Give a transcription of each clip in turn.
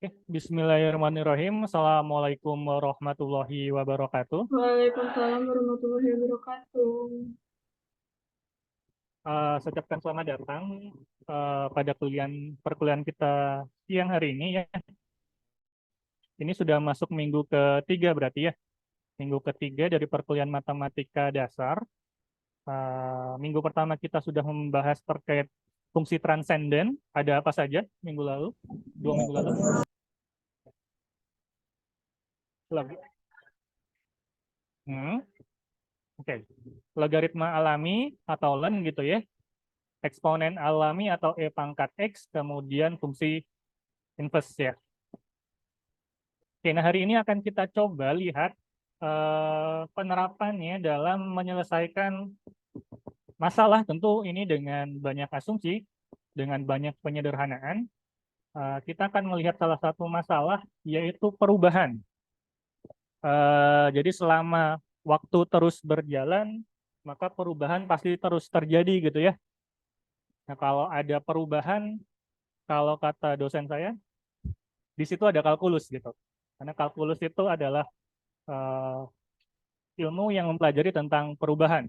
Oke, Bismillahirrahmanirrahim. Assalamualaikum warahmatullahi wabarakatuh. Waalaikumsalam warahmatullahi wabarakatuh. Saya ucapkan selamat datang pada perkuliahan kita siang hari ini ya. Ini sudah masuk minggu ketiga berarti ya. Minggu ketiga dari perkuliahan matematika dasar. Minggu pertama kita sudah membahas terkait fungsi transenden. Ada apa saja minggu lalu? 2 minggu lalu. Lagi. Oke. Logaritma alami atau len gitu ya. Eksponen alami atau E pangkat X, kemudian fungsi inverse ya. Oke, nah hari ini akan kita coba lihat penerapannya dalam menyelesaikan masalah, tentu ini dengan banyak asumsi, dengan banyak penyederhanaan. Kita akan melihat salah satu masalah, yaitu perubahan. Jadi selama waktu terus berjalan, maka perubahan pasti terus terjadi gitu ya. Nah, kalau ada perubahan, kalau kata dosen saya, di situ ada kalkulus gitu. Karena kalkulus itu adalah ilmu yang mempelajari tentang perubahan.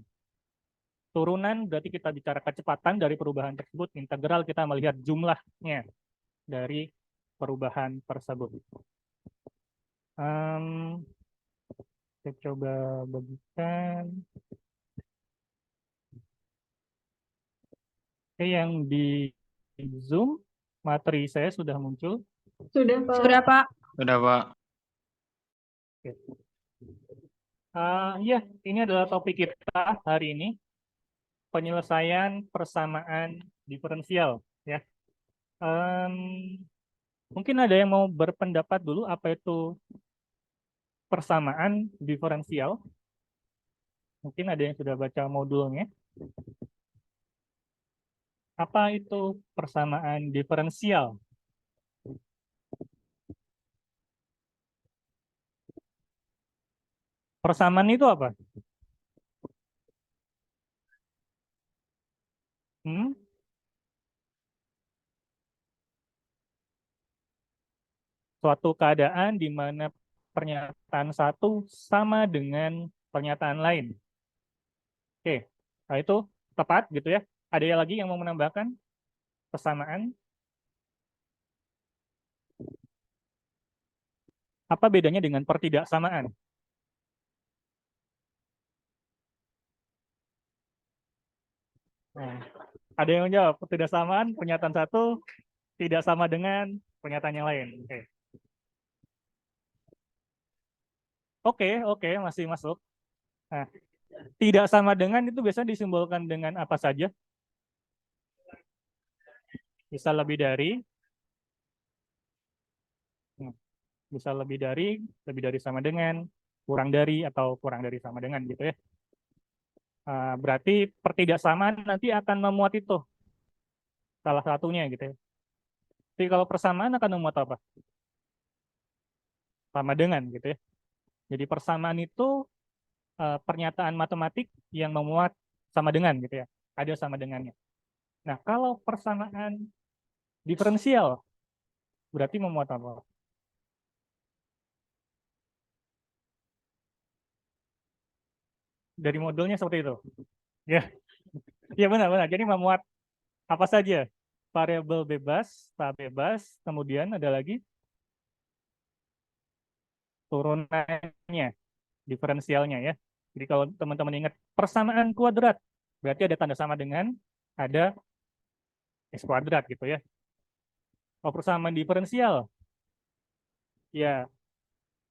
Turunan berarti kita bicara kecepatan dari perubahan tersebut, integral kita melihat jumlahnya dari perubahan tersebut. Saya coba bagikan. Oke, yang di Zoom, materi saya sudah muncul. Sudah, Pak. Sudah, Pak. Sudah, Pak. Oke. Ya, ini adalah topik kita hari ini, penyelesaian persamaan diferensial. Ya, mungkin ada yang mau berpendapat dulu apa itu persamaan diferensial. Mungkin ada yang sudah baca modulnya. Apa itu persamaan diferensial? Persamaan itu apa? Suatu keadaan di mana pernyataan satu sama dengan pernyataan lain. Oke, nah itu tepat gitu ya. Ada yang lagi yang mau menambahkan persamaan? Apa bedanya dengan pertidaksamaan? Nah, ada yang menjawab pertidaksamaan pernyataan satu tidak sama dengan pernyataan yang lain. Oke, masih masuk. Nah, tidak sama dengan itu biasanya disimbolkan dengan apa saja? Bisa lebih dari, bisa lebih dari sama dengan, kurang dari, atau kurang dari sama dengan gitu ya. Berarti pertidaksamaan nanti akan memuat itu, salah satunya gitu ya. Jadi kalau persamaan akan memuat apa? Sama dengan gitu ya. Jadi persamaan itu pernyataan matematik yang memuat sama dengan gitu ya. Ada sama dengannya. Nah, kalau persamaan diferensial berarti memuat apa? Dari modulnya seperti itu. Ya, ya benar-benar. Jadi memuat apa saja? Variabel bebas, tak bebas, kemudian ada lagi turunannya, diferensialnya ya. Jadi kalau teman-teman ingat persamaan kuadrat, berarti ada tanda sama dengan ada x kuadrat gitu ya. Kalau persamaan diferensial, ya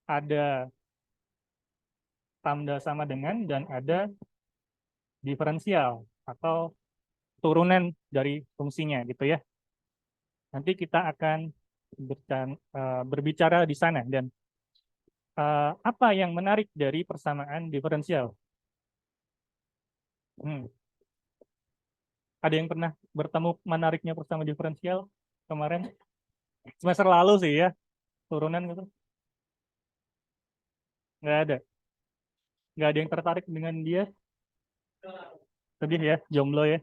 ada tanda sama dengan dan ada diferensial atau turunan dari fungsinya gitu ya. Nanti kita akan berbicara di sana dan apa yang menarik dari persamaan diferensial? Ada yang pernah bertemu menariknya persamaan diferensial kemarin? Semester lalu sih ya, turunan gitu. Nggak ada. Nggak ada yang tertarik dengan dia. Sedih ya, jomblo ya.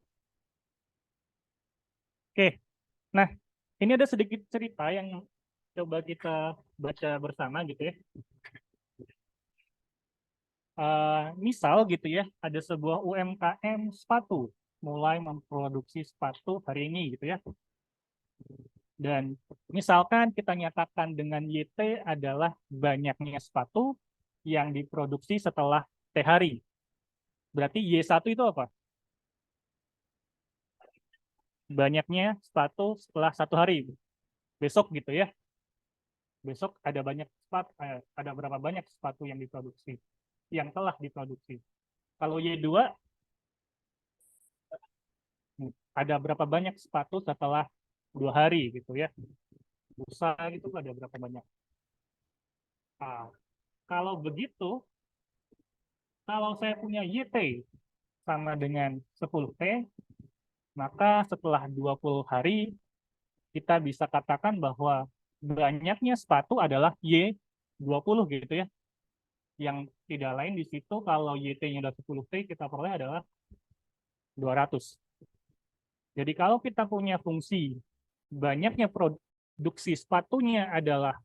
Oke, nah ini ada sedikit cerita yang coba kita baca bersama gitu ya. Misal gitu ya, ada sebuah UMKM sepatu mulai memproduksi sepatu hari ini gitu ya. Dan misalkan kita nyatakan dengan YT adalah banyaknya sepatu yang diproduksi setelah T hari. Berarti Y1 itu apa? Banyaknya sepatu setelah 1 hari. Besok gitu ya. Besok ada ada berapa banyak sepatu yang diproduksi, yang telah diproduksi. Kalau Y2 ada berapa banyak sepatu setelah 2 hari gitu ya. Lusa gitu ada berapa banyak. Nah, kalau begitu, kalau saya punya YT sama dengan 10T, maka setelah 20 hari kita bisa katakan bahwa banyaknya sepatu adalah Y20 gitu ya. Yang tidak lain di situ kalau YT-nya udah 10T kita peroleh adalah 200. Jadi kalau kita punya fungsi banyaknya produksi sepatunya adalah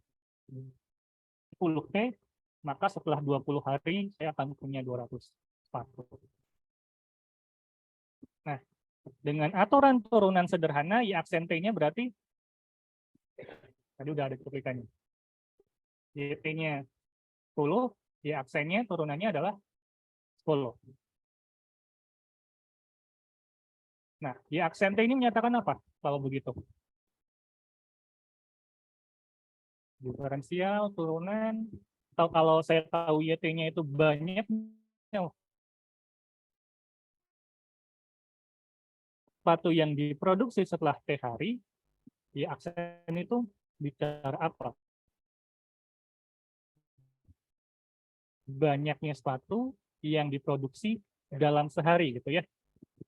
10T, maka setelah 20 hari saya akan punya 200 sepatu. Nah, dengan aturan turunan sederhana, Y aksen T-nya berarti, tadi udah ada cuplikannya. YT-nya 10, Y aksennya turunannya adalah 10. Nah, Y aksen T ini menyatakan apa kalau begitu? Diferensial, turunan, atau kalau saya tahu YT-nya itu banyak, sepatu yang diproduksi setelah T hari, Y aksen itu bicara apa? Banyaknya sepatu yang diproduksi dalam sehari gitu ya.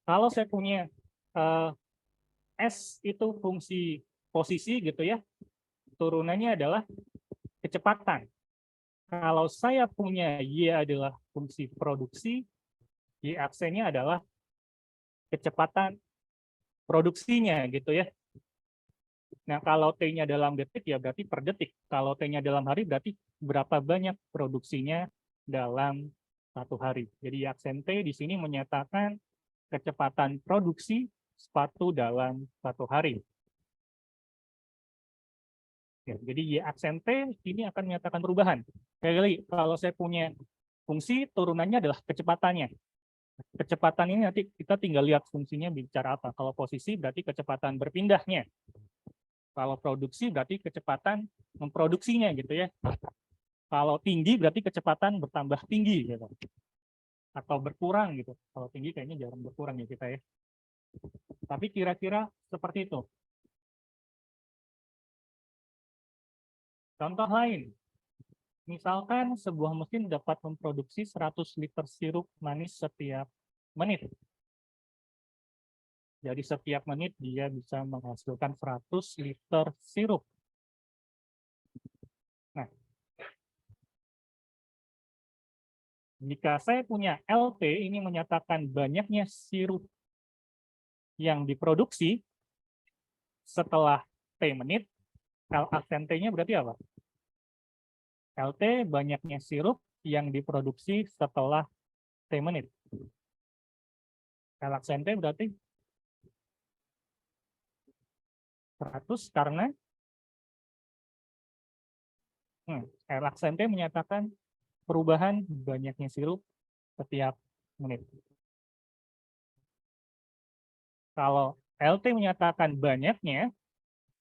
Kalau saya punya S itu fungsi posisi gitu ya, turunannya adalah kecepatan. Kalau saya punya Y adalah fungsi produksi, Y aksennya adalah kecepatan produksinya gitu ya. Nah, kalau T-nya dalam detik ya berarti per detik. Kalau T-nya dalam hari berarti berapa banyak produksinya dalam 1 hari. Jadi aksen T di sini menyatakan kecepatan produksi sepatu dalam 1 hari. Ya, jadi Y aksen T ini akan menyatakan perubahan. Kali kalau saya punya fungsi turunannya adalah kecepatannya. Kecepatan ini nanti kita tinggal lihat fungsinya bicara apa. Kalau posisi berarti kecepatan berpindahnya. Kalau produksi berarti kecepatan memproduksinya gitu ya. Kalau tinggi berarti kecepatan bertambah tinggi gitu. Atau berkurang gitu. Kalau tinggi kayaknya jarang berkurang ya kita ya. Tapi kira-kira seperti itu. Contoh lain, misalkan sebuah mesin dapat memproduksi 100 liter sirup manis setiap menit. Jadi setiap menit dia bisa menghasilkan 100 liter sirup. Nah, jika saya punya LT ini menyatakan banyaknya sirup yang diproduksi setelah T menit, L aksen T-nya berarti apa? LT banyaknya sirup yang diproduksi setelah T menit. L aksen T berarti 100 karena L aksen T menyatakan perubahan banyaknya sirup setiap menit. Kalau LT menyatakan banyaknya,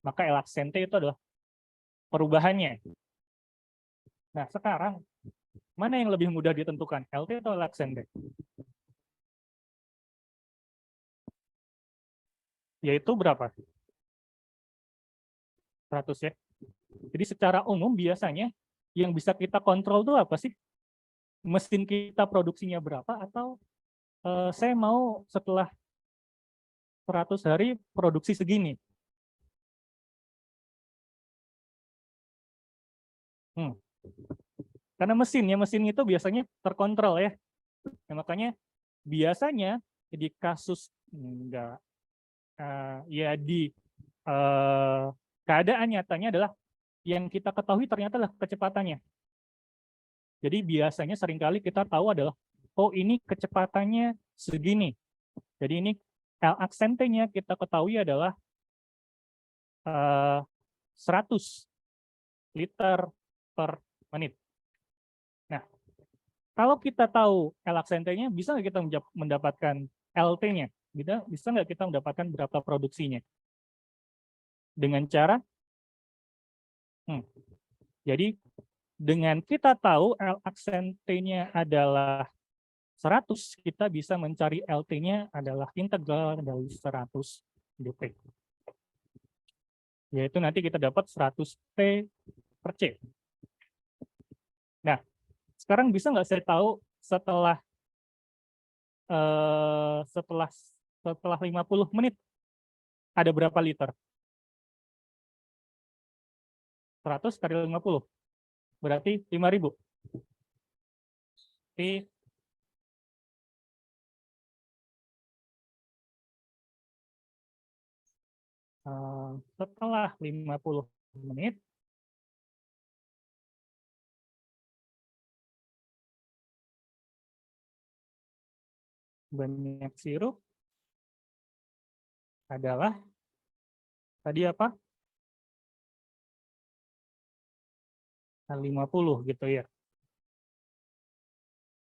maka L aksen T itu adalah perubahannya. Nah, sekarang mana yang lebih mudah ditentukan, LT atau L aksen T? Yaitu berapa? 100 ya. Jadi secara umum biasanya yang bisa kita kontrol itu apa sih? Mesin kita produksinya berapa atau saya mau setelah 100 hari produksi segini. Karena mesin itu biasanya terkontrol ya. Nah, makanya biasanya di kasus enggak ya di keadaan nyatanya adalah yang kita ketahui ternyata adalah kecepatannya. Jadi biasanya seringkali kita tahu adalah, oh ini kecepatannya segini. Jadi ini L aksentenya kita ketahui adalah 100 liter per menit. Nah, kalau kita tahu L aksentenya, bisa nggak kita mendapatkan LT-nya? Bisa nggak kita mendapatkan berapa produksinya? Dengan cara, jadi dengan kita tahu L aksentenya adalah 100, kita bisa mencari LT-nya adalah integral dari 100 dt. Yaitu nanti kita dapat 100 T per C. Nah, sekarang bisa nggak saya tahu setelah 50 menit ada berapa liter? 100 kali 50 berarti 5.000. Setelah 50 menit banyak sirup adalah tadi apa? 50 gitu ya.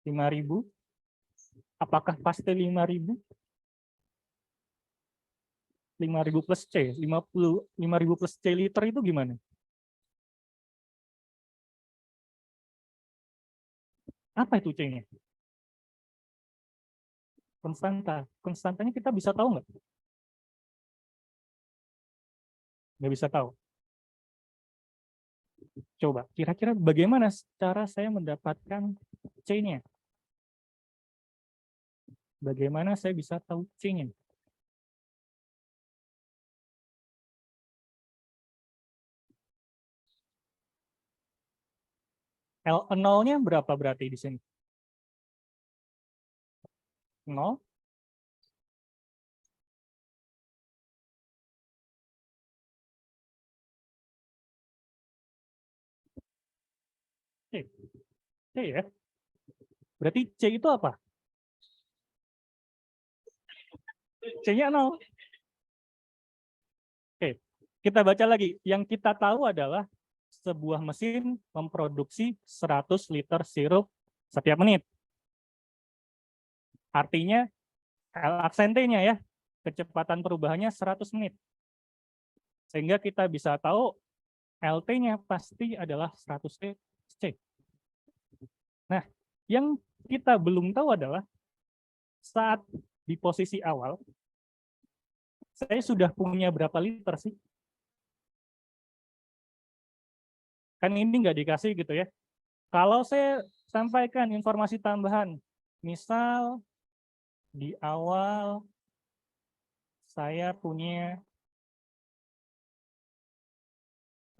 5.000. Apakah pasti 5.000? 5.000 plus C, 5.000 plus C liter itu gimana? Apa itu C-nya? Konstanta. Konstantanya kita bisa tahu nggak? Nggak bisa tahu. Coba, kira-kira bagaimana cara saya mendapatkan C-nya? Bagaimana saya bisa tahu C-nya? L0-nya berapa berarti di sini? 0. C. C ya. Berarti C itu apa? C-nya 0. Oke, kita baca lagi. Yang kita tahu adalah sebuah mesin memproduksi 100 liter sirup setiap menit. Artinya L aksentenya ya, kecepatan perubahannya 100 menit. Sehingga kita bisa tahu LT-nya pasti adalah 100 C. Nah, yang kita belum tahu adalah saat di posisi awal, saya sudah punya berapa liter sih? Kan ini nggak dikasih gitu ya. Kalau saya sampaikan informasi tambahan, misal di awal saya punya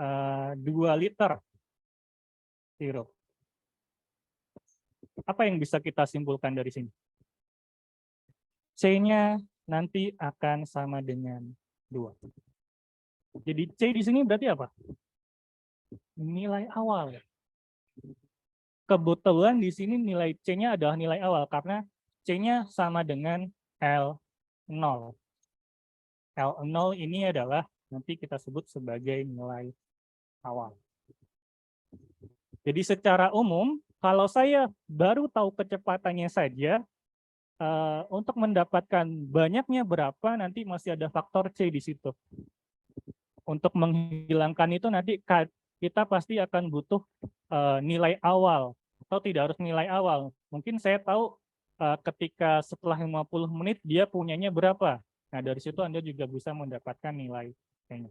2 liter sirup. Apa yang bisa kita simpulkan dari sini? C-nya nanti akan sama dengan 2. Jadi C di sini berarti apa? Nilai awal. Kebetulan di sini nilai C-nya adalah nilai awal karena C-nya sama dengan L0. L0 ini adalah nanti kita sebut sebagai nilai awal. Jadi secara umum, kalau saya baru tahu kecepatannya saja, untuk mendapatkan banyaknya berapa, nanti masih ada faktor C di situ. Untuk menghilangkan itu nanti kita pasti akan butuh nilai awal, atau tidak harus nilai awal. Mungkin saya tahu ketika setelah 50 menit dia punyanya berapa. Nah, dari situ Anda juga bisa mendapatkan nilai C-nya.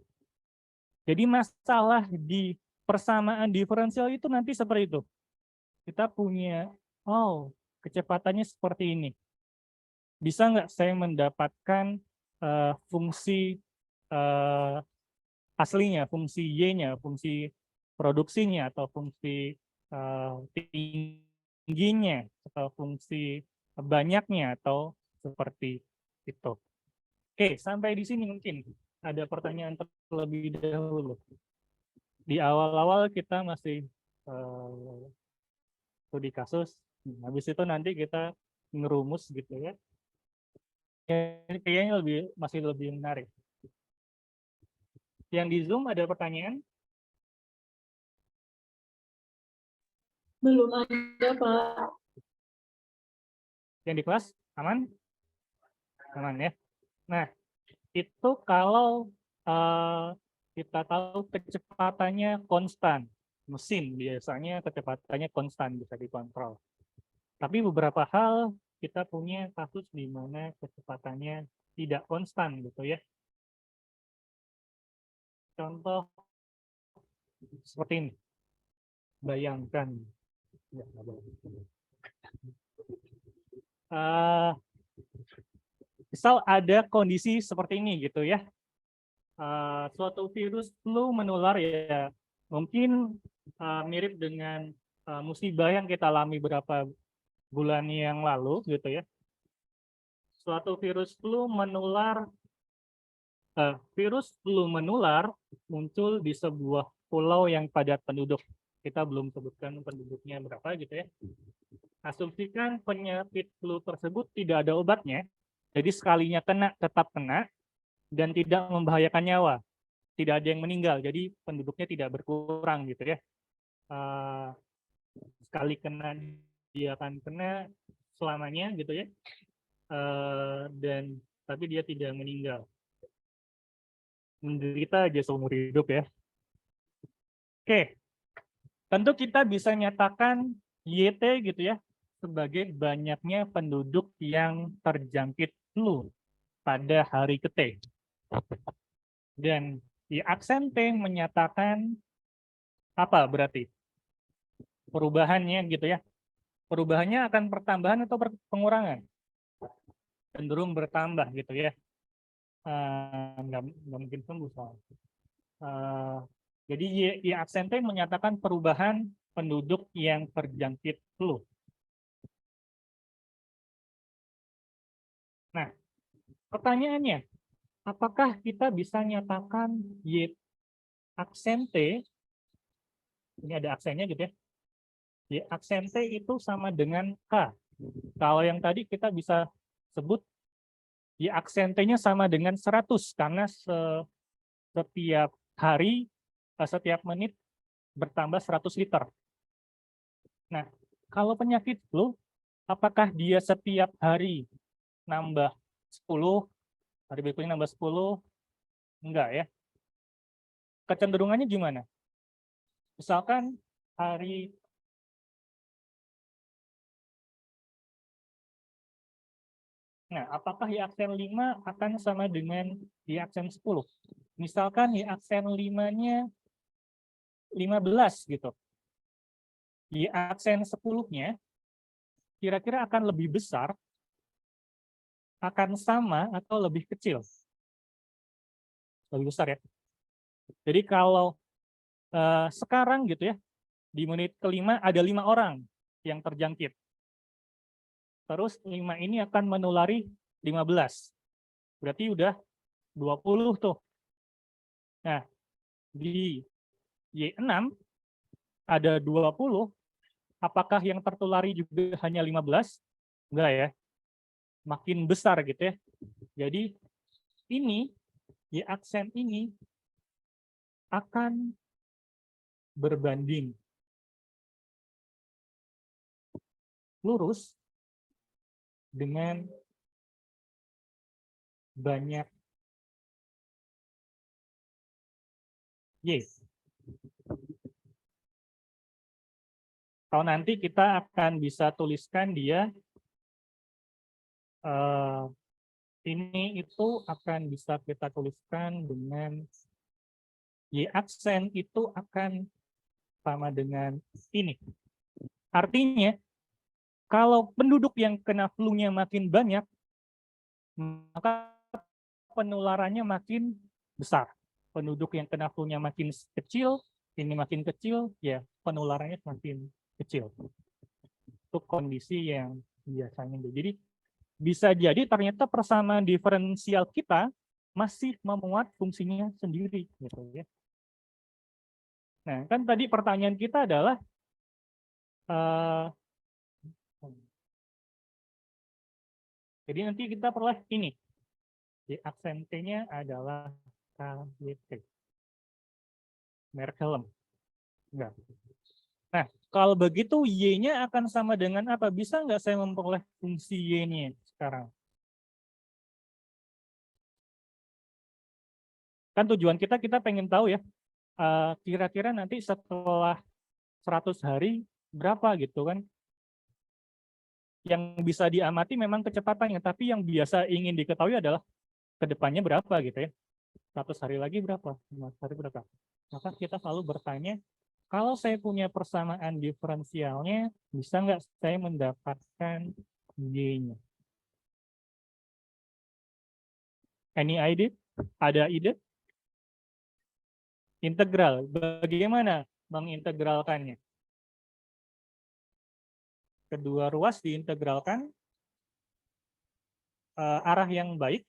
Jadi masalah di persamaan diferensial itu nanti seperti itu. Kita punya, oh, kecepatannya seperti ini. Bisa nggak saya mendapatkan fungsi aslinya, fungsi Y-nya, fungsi produksinya, atau fungsi tingginya, atau fungsi banyaknya, atau seperti itu. Oke, sampai di sini mungkin ada pertanyaan terlebih dahulu. Di awal-awal kita masih studi kasus, habis itu nanti kita ngerumus gitu ya. Kayaknya masih lebih menarik. Yang di Zoom ada pertanyaan? Belum ada, Pak. Yang di kelas aman? Aman ya. Nah, itu kalau kita tahu kecepatannya konstan, mesin biasanya kecepatannya konstan bisa dikontrol. Tapi beberapa hal kita punya kasus di mana kecepatannya tidak konstan gitu ya. Contoh seperti ini. Bayangkan. Misal ada kondisi seperti ini gitu ya. Suatu virus flu menular ya mungkin mirip dengan musibah yang kita alami beberapa bulan yang lalu gitu ya. Suatu virus flu menular muncul di sebuah pulau yang padat penduduk. Kita belum sebutkan penduduknya berapa gitu ya. Asumsikan penyakit flu tersebut tidak ada obatnya, jadi sekalinya kena tetap kena dan tidak membahayakan nyawa. Tidak ada yang meninggal, jadi penduduknya tidak berkurang gitu ya. Sekali kena dia akan kena selamanya gitu ya. Dan tapi dia tidak meninggal. Menderita aja seumur hidup ya. Oke, tentu kita bisa nyatakan YT gitu ya sebagai banyaknya penduduk yang terjangkit flu pada hari ke-T. Dan di aksen T menyatakan apa berarti? Perubahannya gitu ya. Perubahannya akan pertambahan atau pengurangan? Cenderung bertambah gitu ya. Nggak mungkin sembuh soalnya. Jadi Y aksen T menyatakan perubahan penduduk yang terjangkit flu. Nah, pertanyaannya, apakah kita bisa nyatakan Y aksen T, ini ada aksennya gitu ya, Y aksen T itu sama dengan K. Kalau yang tadi kita bisa sebut Y aksen T-nya sama dengan 100, karena setiap hari, setiap menit bertambah 100 liter. Nah, kalau penyakit flu, apakah dia setiap hari nambah 10, hari berikutnya nambah 10? Enggak ya. Kecenderungannya gimana? Misalkan hari Nah, apakah Y aksen 5 akan sama dengan Y aksen 10? Misalkan Y aksen 5-nya 15 gitu. Y aksen 10-nya kira-kira akan lebih besar, akan sama, atau lebih kecil? Lebih besar ya. Jadi kalau sekarang gitu ya, di menit kelima ada 5 orang yang terjangkit. Terus 5 ini akan menulari 15. Berarti udah 20 tuh. Nah, di Y6 ada 20, apakah yang tertulari juga hanya 15? Enggak ya. Makin besar gitu ya. Jadi ini, Y aksen ini akan berbanding lurus dengan banyak Y. Kalau nanti kita akan bisa tuliskan dia ini itu akan bisa kita tuliskan dengan Y aksen itu akan sama dengan ini. Artinya, kalau penduduk yang kena flu-nya makin banyak, maka penularannya makin besar. Penduduk yang kena flu-nya makin kecil, ini makin kecil, ya penularannya makin kecil. Itu kondisi yang biasanya. Jadi bisa jadi ternyata persamaan diferensial kita masih memuat fungsinya sendiri gitu ya. Nah, kan tadi pertanyaan kita adalah jadi nanti kita peroleh ini. Di aksen T-nya adalah KYT. Merek helm. Enggak. Nah, kalau begitu Y-nya akan sama dengan apa? Bisa nggak saya memperoleh fungsi Y-nya sekarang? Kan tujuan kita pengen tahu ya, kira-kira nanti setelah 100 hari berapa gitu kan. Yang bisa diamati memang kecepatannya, tapi yang biasa ingin diketahui adalah kedepannya berapa gitu ya. 100 hari lagi berapa? 100 hari berapa? Maka kita selalu bertanya, kalau saya punya persamaan diferensialnya, bisa nggak saya mendapatkan Y-nya? Any idea? Ada ide? Integral. Bagaimana mengintegralkannya? Kedua ruas diintegralkan arah yang baik.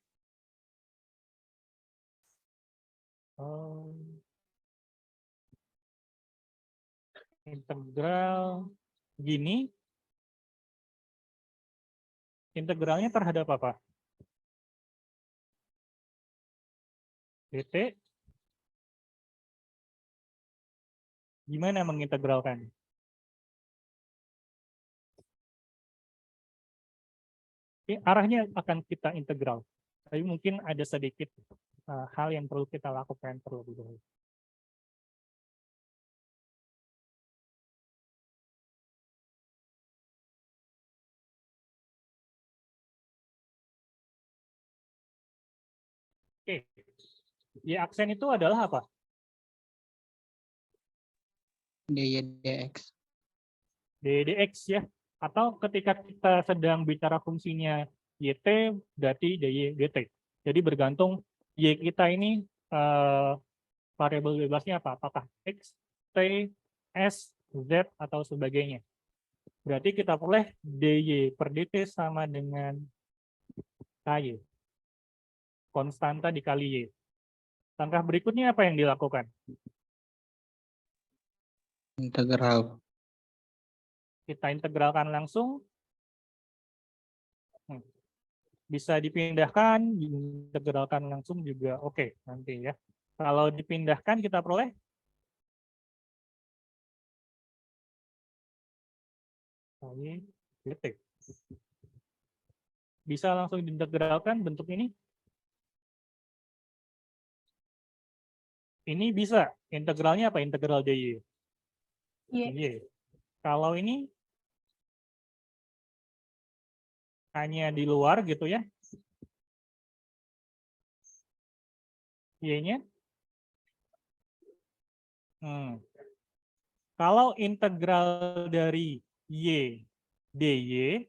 Integral gini. Integralnya terhadap apa? dt. Gimana mengintegralkan? Arahnya akan kita integral. Tapi mungkin ada sedikit hal yang perlu kita lakukan terlebih dahulu. Oke. Y aksen itu adalah apa? dx. dx ya. Atau ketika kita sedang bicara fungsinya yt, berarti dy dt. Jadi bergantung y kita ini variabel bebasnya apa? Apakah x, t, s, z, atau sebagainya. Berarti kita boleh dy per dt sama dengan ky. Konstanta dikali y. Langkah berikutnya apa yang dilakukan? Integral. Kita integralkan langsung. Bisa dipindahkan, diintegralkan langsung juga oke nanti ya. Kalau dipindahkan kita peroleh ky dt. Bisa langsung diintegralkan bentuk ini? Ini bisa. Integralnya apa? Integral dy. Y. Kalau ini hanya di luar gitu ya. Y-nya. Kalau integral dari y dy,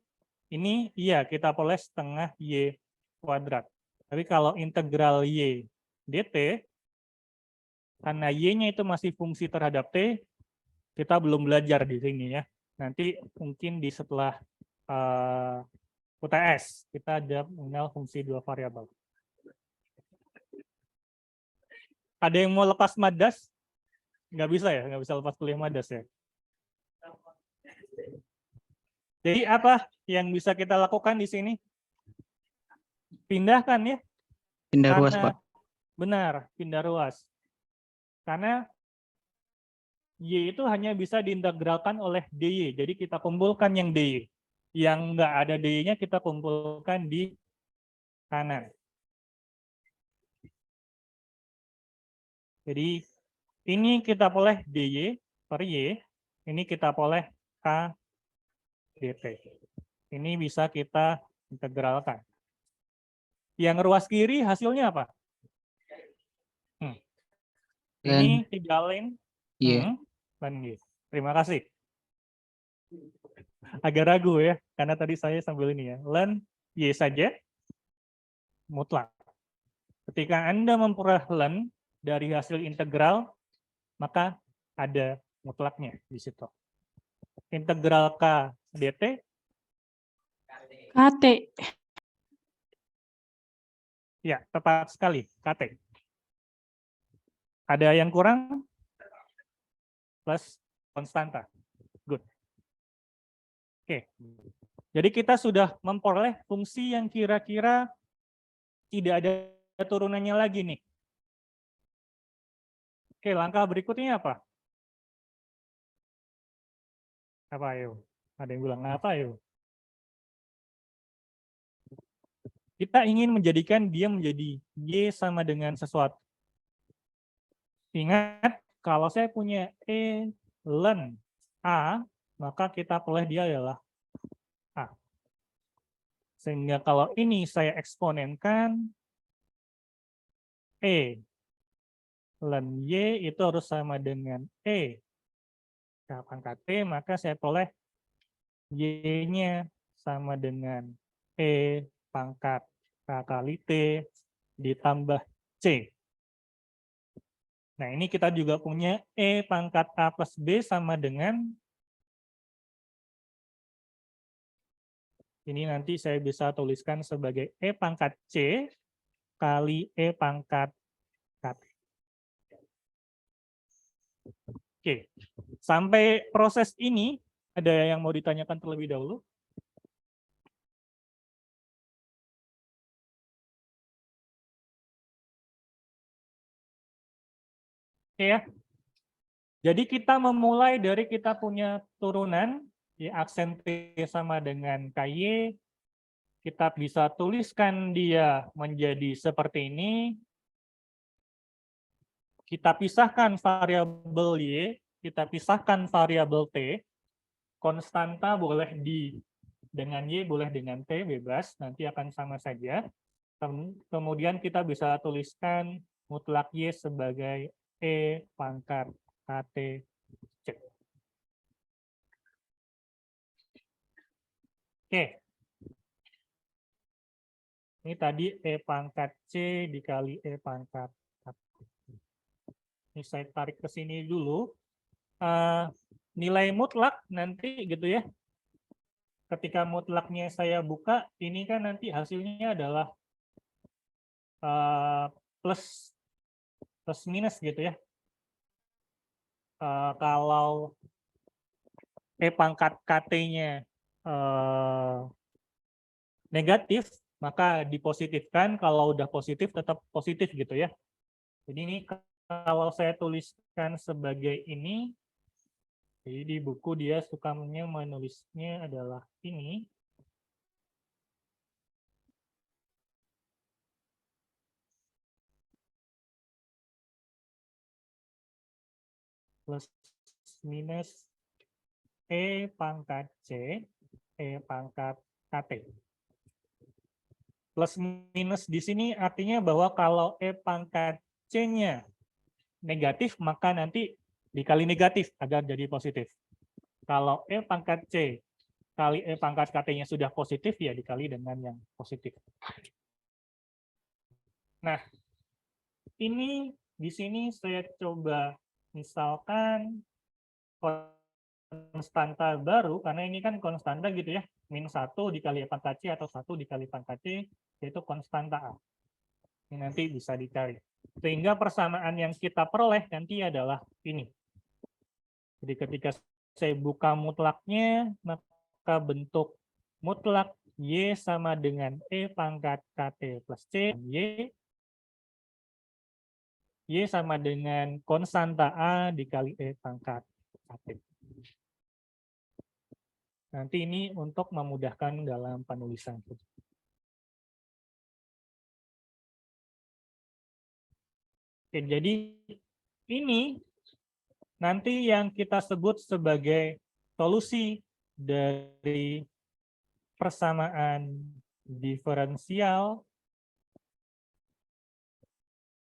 ini iya kita peroleh setengah y kuadrat. Tapi kalau integral y dt, karena y-nya itu masih fungsi terhadap t, kita belum belajar di sini ya. Nanti mungkin di setelah UTS kita ada mengenal fungsi dua variabel. Ada yang mau lepas madas? Nggak bisa ya, nggak bisa lepas kuliah madas ya. Jadi apa yang bisa kita lakukan di sini? Pindahkan ya. Pindah ruas, Pak. Benar, pindah ruas. Karena Y itu hanya bisa diintegralkan oleh DY. Jadi kita kumpulkan yang DY. Yang nggak ada DY-nya kita kumpulkan di kanan. Jadi ini kita boleh DY per Y. Ini kita boleh K dt. Ini bisa kita integralkan. Yang ruas kiri hasilnya apa? Ini 3 len. Dan Y. Terima kasih. Agak ragu ya, karena tadi saya sambil ini ya. Len Y saja, mutlak. Ketika Anda memperoleh len dari hasil integral, maka ada mutlaknya di situ. Integral K dt. KT. Ya, tepat sekali, KT. Ada yang kurang? plus konstanta. Good. Oke. Jadi kita sudah memperoleh fungsi yang kira-kira tidak ada turunannya lagi nih. Oke, langkah berikutnya apa? Apa ayo? Ada yang bilang apa ayo? Kita ingin menjadikan dia menjadi Y sama dengan sesuatu. Ingat, kalau saya punya ln A, maka kita peroleh dia adalah A. Sehingga kalau ini saya eksponenkan, ln Y itu harus sama dengan pangkat T, maka saya peroleh Y-nya sama dengan pangkat K kali T ditambah C. Nah, ini kita juga punya pangkat A plus B sama dengan, ini nanti saya bisa tuliskan sebagai pangkat C kali pangkat K. Oke, sampai proses ini, ada yang mau ditanyakan terlebih dahulu? Oke ya. Jadi kita memulai dari kita punya turunan, ya, aksen T sama dengan KY, kita bisa tuliskan dia menjadi seperti ini. Kita pisahkan variabel Y, kita pisahkan variabel T, konstanta boleh dengan Y, boleh dengan T, bebas, nanti akan sama saja. Kemudian kita bisa tuliskan mutlak Y sebagai pangkat KT C. Oke. Ini tadi pangkat C dikali pangkat KT. Ini saya tarik ke sini dulu. Nilai mutlak nanti gitu ya. Ketika mutlaknya saya buka, ini kan nanti hasilnya adalah plus minus gitu ya. Kalau pangkat KT-nya negatif, maka dipositifkan. Kalau udah positif, tetap positif gitu ya. Jadi ini kalau saya tuliskan sebagai ini, jadi di buku dia sukanya menulisnya adalah ini. Plus minus pangkat C, pangkat KT. Plus minus di sini artinya bahwa kalau pangkat C-nya negatif, maka nanti dikali negatif agar jadi positif. Kalau pangkat C kali pangkat KT-nya sudah positif, ya dikali dengan yang positif. Nah, ini di sini saya coba misalkan konstanta baru, karena ini kan konstanta gitu ya, min 1 dikali pangkat C atau 1 dikali pangkat C, yaitu konstanta A. Ini nanti bisa dicari. Sehingga persamaan yang kita peroleh nanti adalah ini. Jadi ketika saya buka mutlaknya, maka bentuk mutlak Y sama dengan pangkat KT plus C, Y sama dengan konstanta A dikali pangkat KT. Nanti ini untuk memudahkan dalam penulisan. Oke, jadi ini nanti yang kita sebut sebagai solusi dari persamaan diferensial.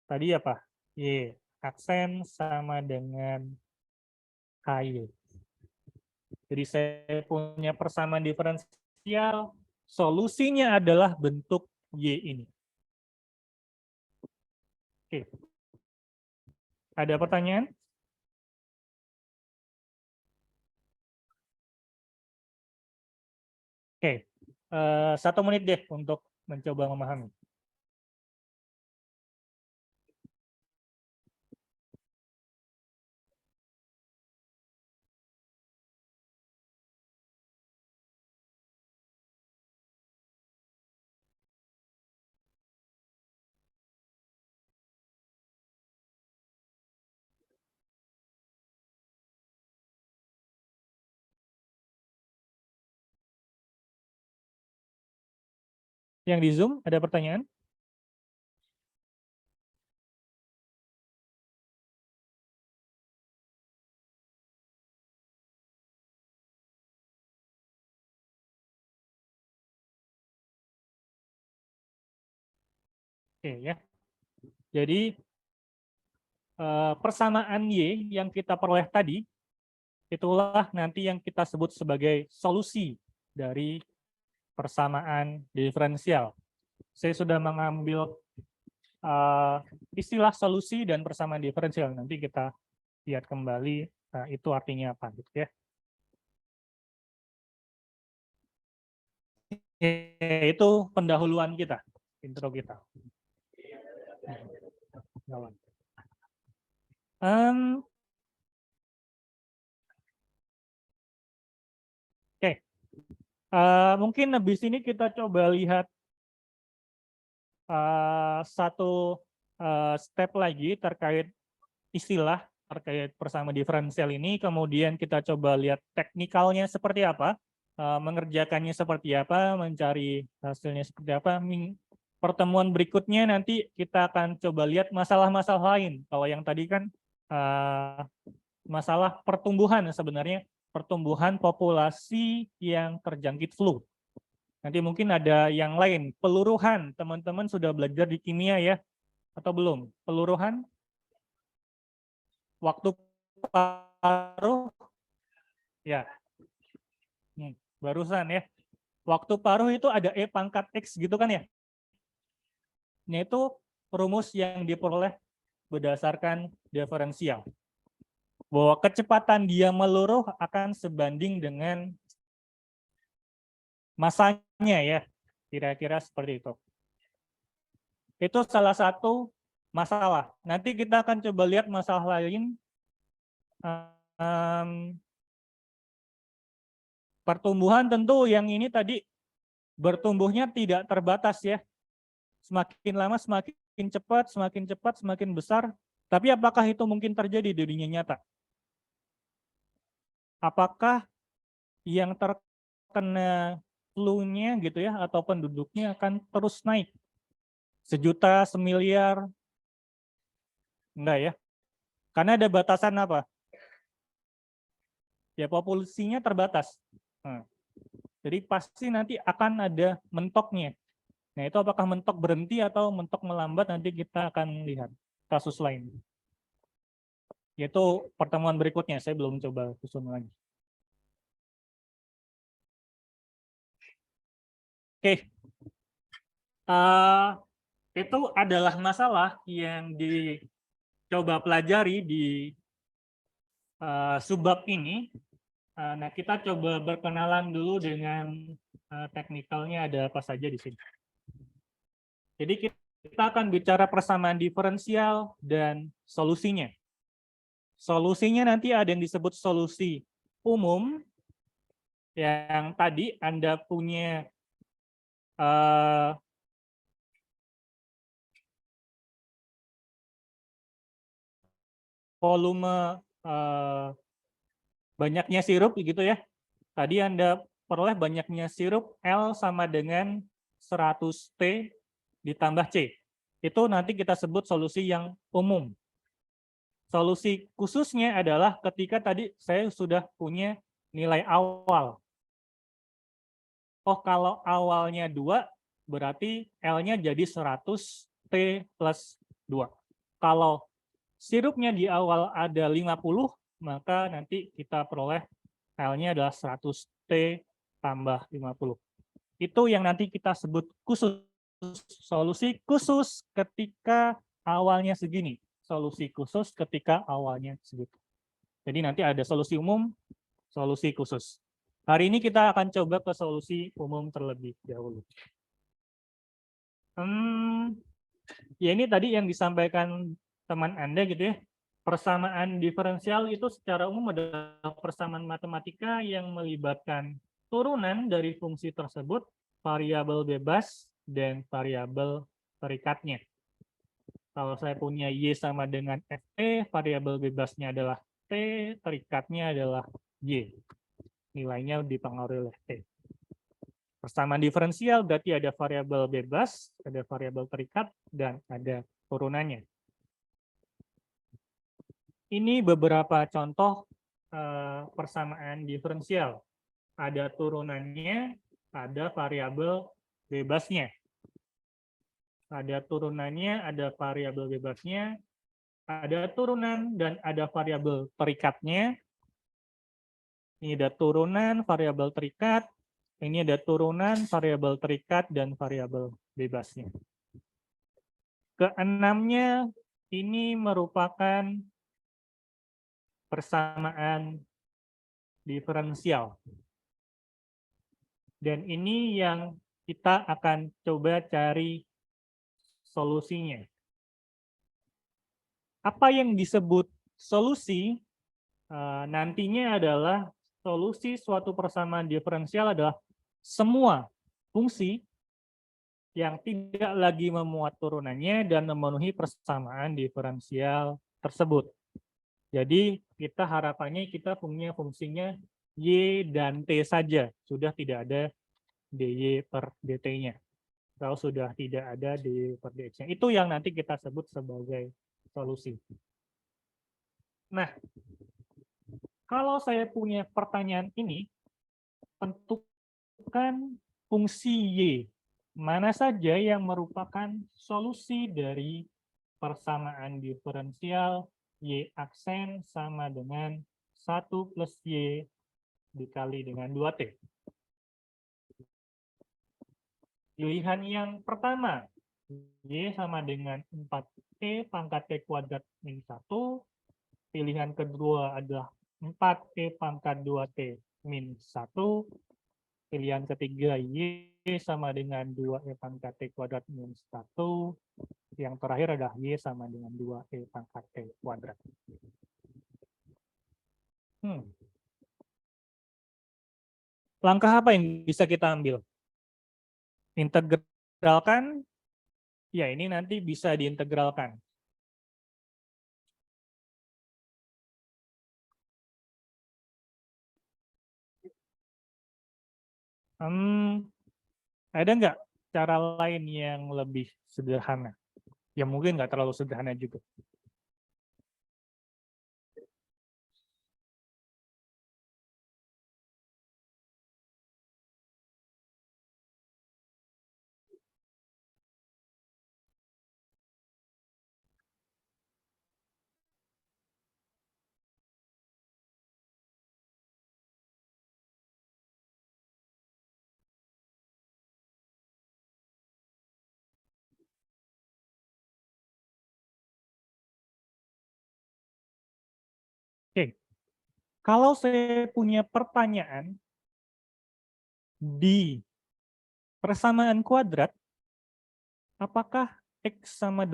Tadi apa? Y, aksen sama dengan KY. Jadi saya punya persamaan diferensial, solusinya adalah bentuk Y ini. Oke. Ada pertanyaan? Oke. 1 menit deh untuk mencoba memahami. Yang di Zoom ada pertanyaan? Oke ya. Jadi persamaan Y yang kita peroleh tadi, itulah nanti yang kita sebut sebagai solusi dari persamaan diferensial. Saya sudah mengambil istilah solusi dan persamaan diferensial. Nanti kita lihat kembali itu artinya apa gitu ya. Itu pendahuluan kita, intro kita. Oke, mungkin habis ini kita coba lihat satu step lagi terkait istilah terkait persamaan diferensial ini, kemudian kita coba lihat teknikalnya seperti apa, mengerjakannya seperti apa, mencari hasilnya seperti apa. Pertemuan berikutnya nanti kita akan coba lihat masalah-masalah lain. Kalau yang tadi kan masalah pertumbuhan sebenarnya, pertumbuhan populasi yang terjangkit flu. Nanti mungkin ada yang lain, peluruhan. Teman-teman sudah belajar di kimia ya, atau belum? Peluruhan? Waktu paruh? Ya, barusan ya. Waktu paruh itu ada E pangkat X gitu kan ya? Ini itu rumus yang diperoleh berdasarkan diferensial. Bahwa kecepatan dia meluruh akan sebanding dengan masanya ya. Kira-kira seperti itu. Itu salah satu masalah. Nanti kita akan coba lihat masalah lain. Pertumbuhan tentu yang ini tadi bertumbuhnya tidak terbatas ya. Semakin lama semakin cepat, semakin besar. Tapi apakah itu mungkin terjadi di dunia nyata? Apakah yang terkena flu-nya gitu ya, atau penduduknya akan terus naik? 1.000.000, 1.000.000.000? Enggak ya. Karena ada batasan apa? Ya populasinya terbatas. Jadi pasti nanti akan ada mentoknya. Nah itu apakah mentok berhenti atau mentok melambat, nanti kita akan lihat kasus lain. Yaitu pertemuan berikutnya, saya belum coba susun lagi. Oke, itu adalah masalah yang dicoba pelajari di subbab ini. Nah kita coba berkenalan dulu dengan teknikalnya ada apa saja di sini. Jadi kita akan bicara persamaan diferensial dan solusinya. Solusinya nanti ada yang disebut solusi umum, yang tadi Anda punya volume banyaknya sirup gitu ya. Tadi Anda peroleh banyaknya sirup L sama dengan 100T ditambah C. Itu nanti kita sebut solusi yang umum. Solusi khususnya adalah ketika tadi saya sudah punya nilai awal. Oh, kalau awalnya 2, berarti L-nya jadi 100T plus 2. Kalau sirupnya di awal ada 50, maka nanti kita peroleh L-nya adalah 100T tambah 50. Itu yang nanti kita sebut khusus. Solusi khusus ketika awalnya segini. Solusi khusus ketika awalnya segitu. Jadi nanti ada solusi umum, solusi khusus. Hari ini kita akan coba ke solusi umum terlebih dahulu. Ya ini tadi yang disampaikan teman Anda gitu ya. Persamaan diferensial itu secara umum adalah persamaan matematika yang melibatkan turunan dari fungsi tersebut, variabel bebas, dan variabel terikatnya. Kalau saya punya Y sama dengan Fe, variabel bebasnya adalah T, terikatnya adalah Y. Nilainya dipengaruhi oleh T. Persamaan diferensial berarti ada variabel bebas, ada variabel terikat, dan ada turunannya. Ini beberapa contoh persamaan diferensial. Ada turunannya, ada variabel bebasnya. Ada turunannya, ada variabel bebasnya, ada turunan dan ada variabel terikatnya. Ini ada turunan, variabel terikat. Ini ada turunan, variabel terikat, dan variabel bebasnya. Keenamnya, ini merupakan persamaan diferensial. Dan ini yang kita akan coba cari solusinya. Apa yang disebut solusi nantinya adalah solusi suatu persamaan diferensial adalah semua fungsi yang tidak lagi memuat turunannya dan memenuhi persamaan diferensial tersebut. Jadi kita harapannya kita punya fungsinya Y dan T saja, sudah tidak ada DY per DT-nya. Kalau sudah tidak ada DY per DX-nya. Itu yang nanti kita sebut sebagai solusi. Nah, kalau saya punya pertanyaan ini, tentukan fungsi Y. Mana saja yang merupakan solusi dari persamaan diferensial Y aksen sama dengan 1 plus Y dikali dengan 2T. Pilihan yang pertama, Y sama dengan 4T pangkat T kuadrat min 1. Pilihan kedua adalah 4T pangkat 2T min 1. Pilihan ketiga, Y sama dengan 2E pangkat T kuadrat min 1. Yang terakhir adalah Y sama dengan 2E pangkat T kuadrat. Langkah apa yang bisa kita ambil? Integralkan, ya ini nanti bisa diintegralkan. Ada nggak cara lain yang lebih sederhana? Ya mungkin nggak terlalu sederhana juga. Oke, kalau saya punya pertanyaan di persamaan kuadrat, apakah X sama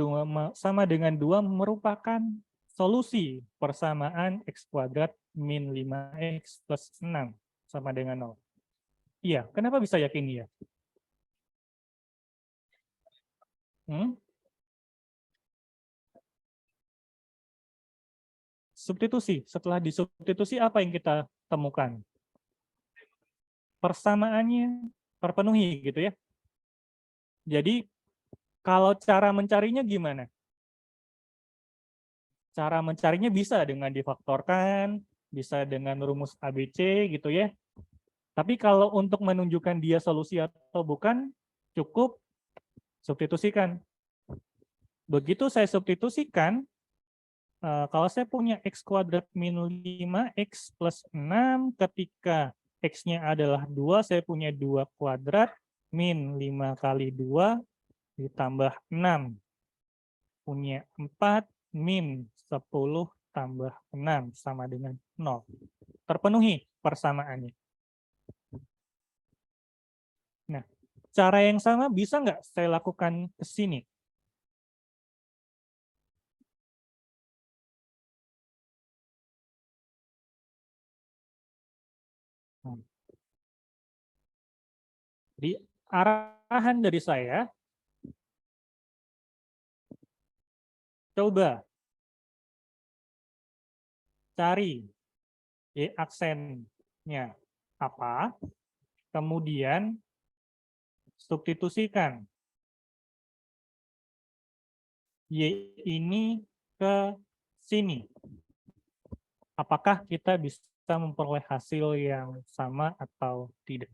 dengan 2 merupakan solusi persamaan X kuadrat min 5X plus 6 sama dengan 0? Iya, kenapa bisa yakin iya? Substitusi. Setelah disubstitusi, apa yang kita temukan? Persamaannya terpenuhi, gitu ya. Jadi, kalau cara mencarinya gimana? Cara mencarinya bisa dengan difaktorkan, bisa dengan rumus ABC, gitu ya. Tapi kalau untuk menunjukkan dia solusi atau bukan, cukup substitusikan. Begitu saya substitusikan, kalau saya punya X kuadrat min 5X plus 6, ketika X-nya adalah 2, saya punya 2 kuadrat, min 5 kali 2, ditambah 6. Punya 4, min 10 tambah 6, sama dengan 0. Terpenuhi persamaannya. Nah, cara yang sama bisa nggak saya lakukan ke sini? Jadi arahan dari saya, coba cari Y aksennya apa, kemudian substitusikan Y ini ke sini. Apakah kita bisa memperoleh hasil yang sama atau tidak?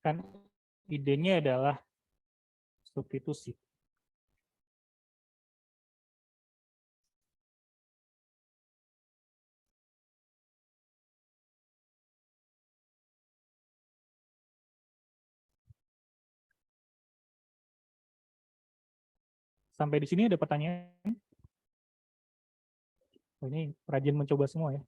Kan idenya adalah substitusi. Sampai di sini ada pertanyaan? Oh, ini rajin mencoba semua ya.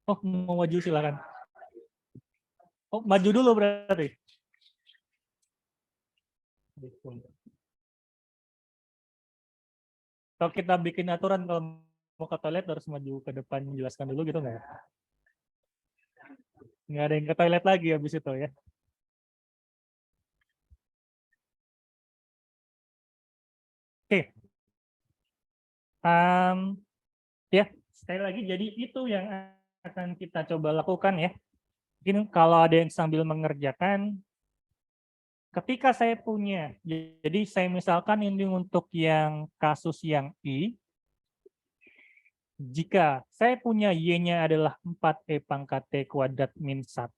Oh, mau maju silakan. Oh, maju dulu berarti. Kalau kita bikin aturan kalau mau ke toilet harus maju ke depan menjelaskan dulu gitu nggak ya? Nggak ada yang ke toilet lagi habis itu ya. Oke. Ya, sekali lagi jadi itu yang akan kita coba lakukan ya. Mungkin kalau ada yang sambil mengerjakan, ketika saya punya, jadi saya misalkan ini untuk yang kasus yang I, jika saya punya Y-nya adalah 4E pangkat T kuadrat min 1,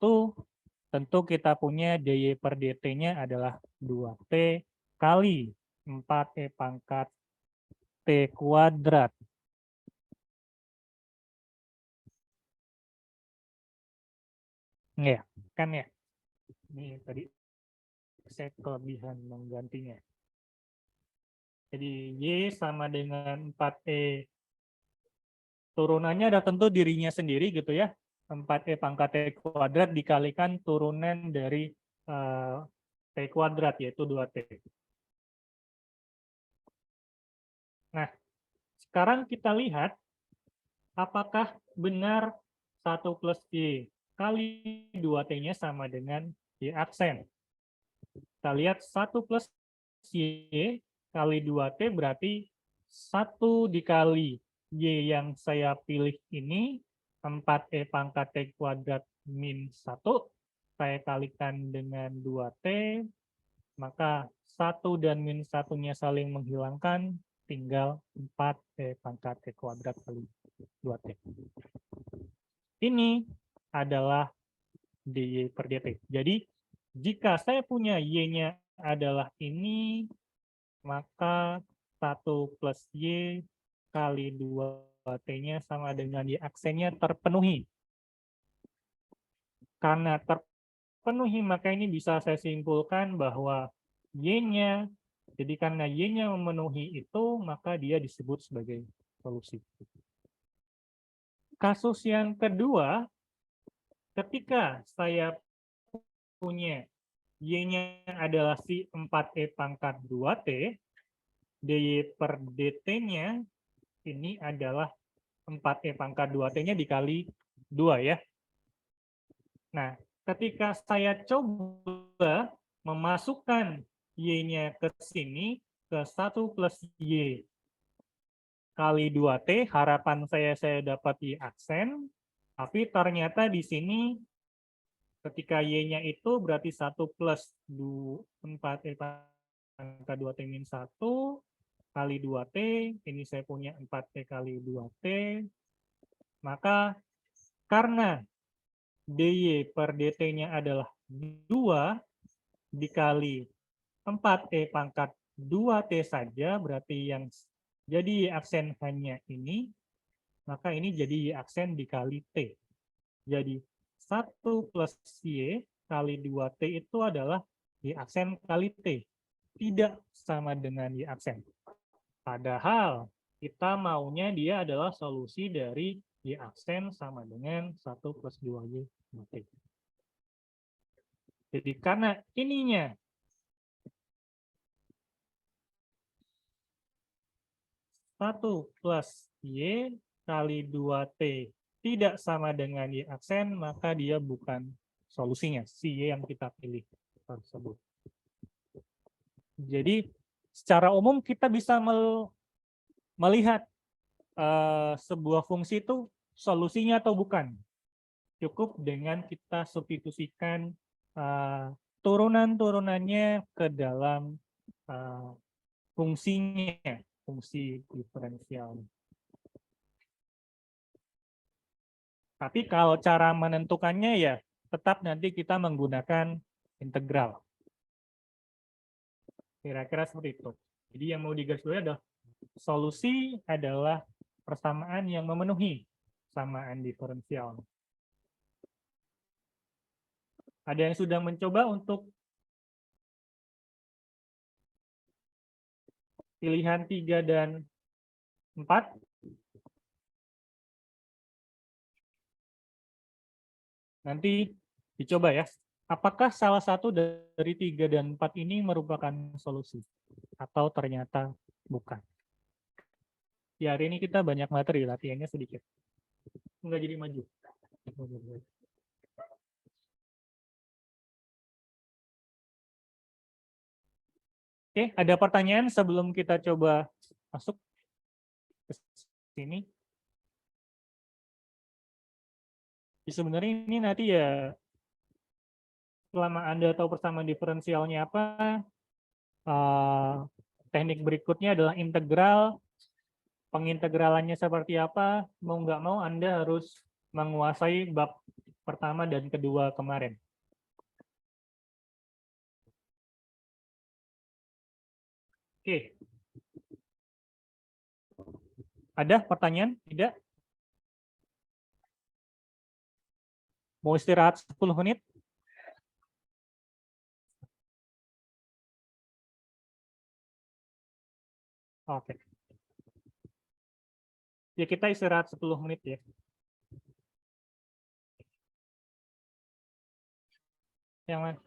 tentu kita punya DY per DT-nya adalah 2T kali 4E pangkat T kuadrat. Ya, kan ya. Ini tadi saya kelebihan menggantinya. Jadi Y sama dengan 4E. Turunannya ada tentu dirinya sendiri gitu ya. 4E pangkat T kuadrat dikalikan turunan dari T kuadrat yaitu 2T. Nah, sekarang kita lihat apakah benar 1 plus Y kali 2T-nya sama dengan Y aksen. Kita lihat 1 plus Y kali 2T berarti 1 dikali Y yang saya pilih ini 4E pangkat T kuadrat min 1 saya kalikan dengan 2T, maka 1 dan min 1-nya saling menghilangkan, tinggal 4E pangkat T kuadrat kali 2T. Ini adalah DY per DT. Jadi, jika saya punya Y-nya adalah ini, maka 1 plus Y kali 2T-nya sama dengan Y aksennya terpenuhi. Karena terpenuhi, maka ini bisa saya simpulkan bahwa Y-nya, jadi karena Y-nya memenuhi itu, maka dia disebut sebagai solusi. Kasus yang kedua, ketika saya punya Y-nya adalah si 4E pangkat 2T, DY per DT-nya ini adalah 4E pangkat 2T-nya dikali 2 ya. Nah, ketika saya coba memasukkan Y-nya ke sini, ke 1 plus Y kali 2T, harapan saya dapat Y aksen, tapi ternyata di sini ketika Y-nya itu berarti 1 plus 4E pangkat 2T min 1 kali 2T, ini saya punya 4T kali 2T, maka karena DY per DT-nya adalah 2 dikali 4E pangkat 2T saja, berarti yang jadi Y aksen hanya ini, maka ini jadi Y aksen dikali T. Jadi 1 plus Y kali 2T itu adalah Y aksen kali T. Tidak sama dengan Y aksen. Padahal kita maunya dia adalah solusi dari Y aksen sama dengan 1 plus 2Y. Jadi karena ininya 1 plus Y kali 2T tidak sama dengan Y aksen, maka dia bukan solusinya, si Y yang kita pilih tersebut. Jadi secara umum kita bisa melihat sebuah fungsi itu solusinya atau bukan. Cukup dengan kita substitusikan turunan-turunannya ke dalam fungsinya, fungsi diferensial. Tapi kalau cara menentukannya ya tetap nanti kita menggunakan integral. Kira-kira seperti itu. Jadi yang mau digarisbawahi adalah solusi adalah persamaan yang memenuhi samaan diferensial. Ada yang sudah mencoba untuk pilihan 3 dan 4? Nanti dicoba ya. Apakah salah satu dari 3 dan 4 ini merupakan solusi? Atau ternyata bukan? Ya, hari ini kita banyak materi, latihannya sedikit. Enggak jadi maju. Oke, ada pertanyaan sebelum kita coba masuk ke sini? Sebenarnya ini nanti ya, selama Anda tahu persamaan diferensialnya apa, teknik berikutnya adalah integral, pengintegralannya seperti apa, mau nggak mau Anda harus menguasai bab pertama dan kedua kemarin. Oke. Ada pertanyaan? Tidak? Mau istirahat 10 menit? Oke. Ya, kita istirahat 10 menit ya. Yang mana?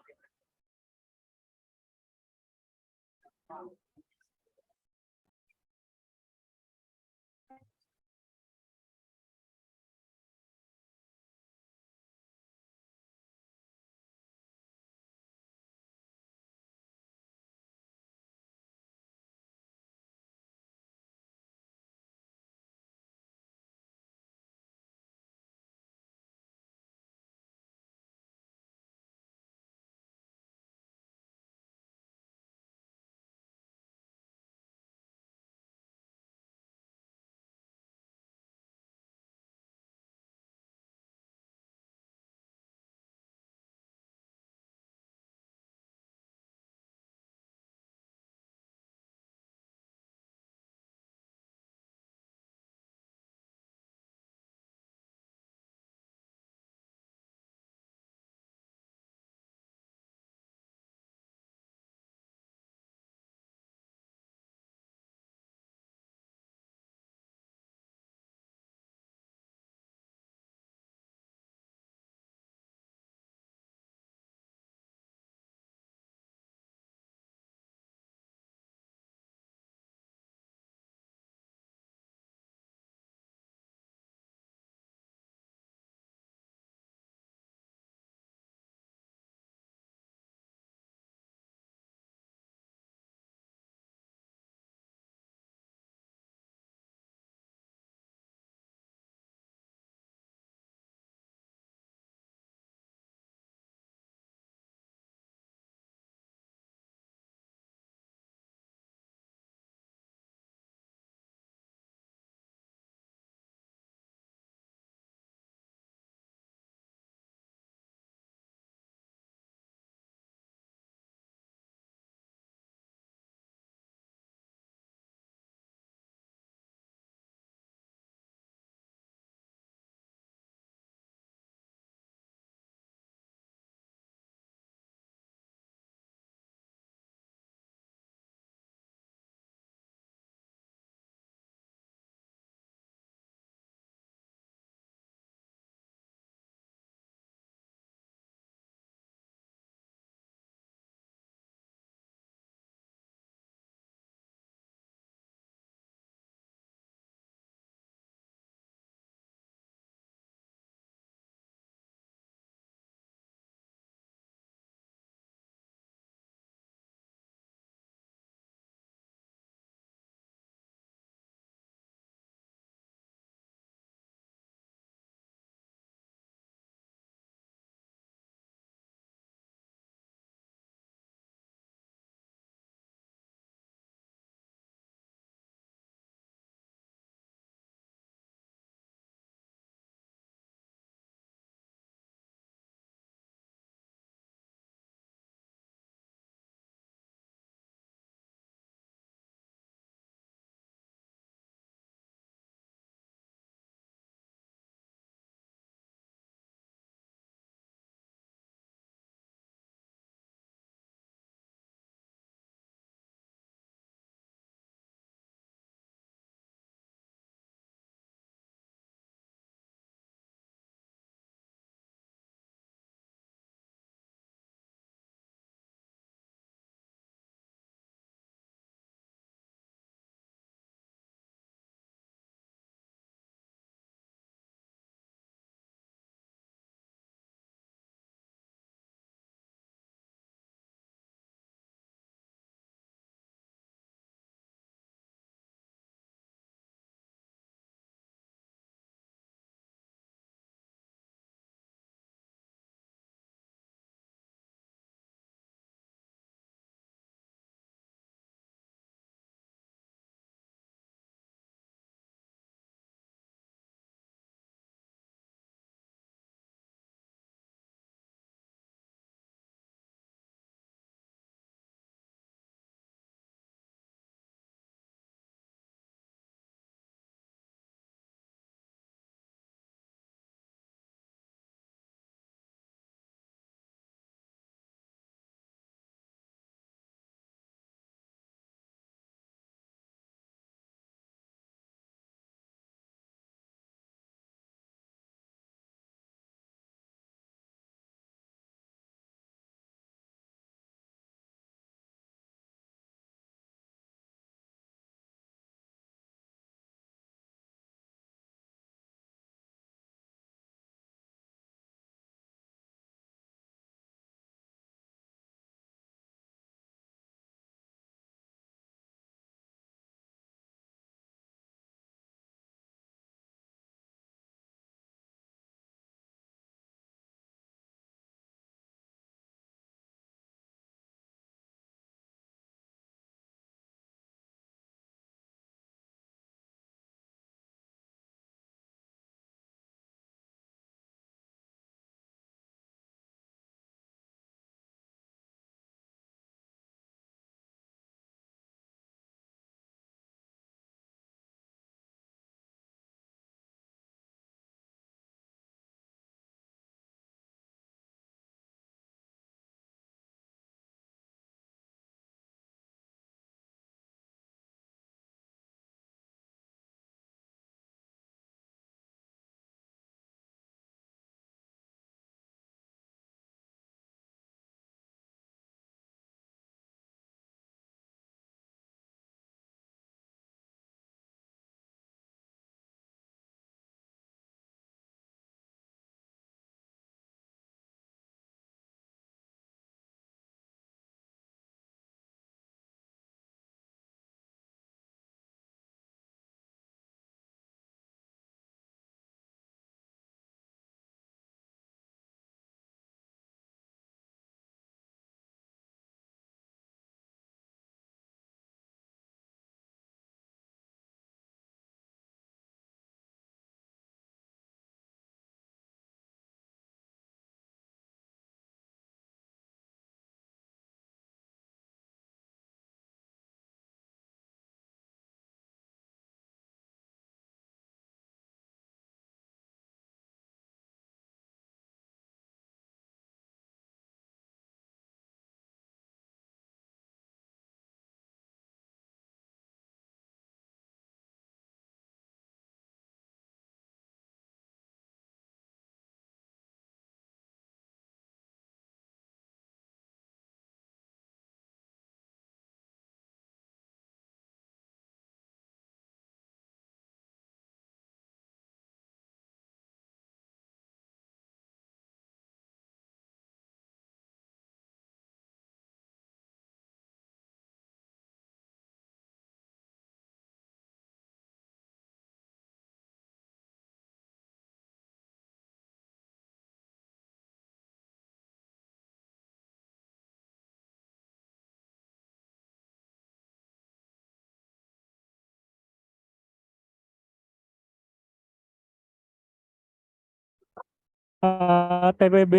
TPB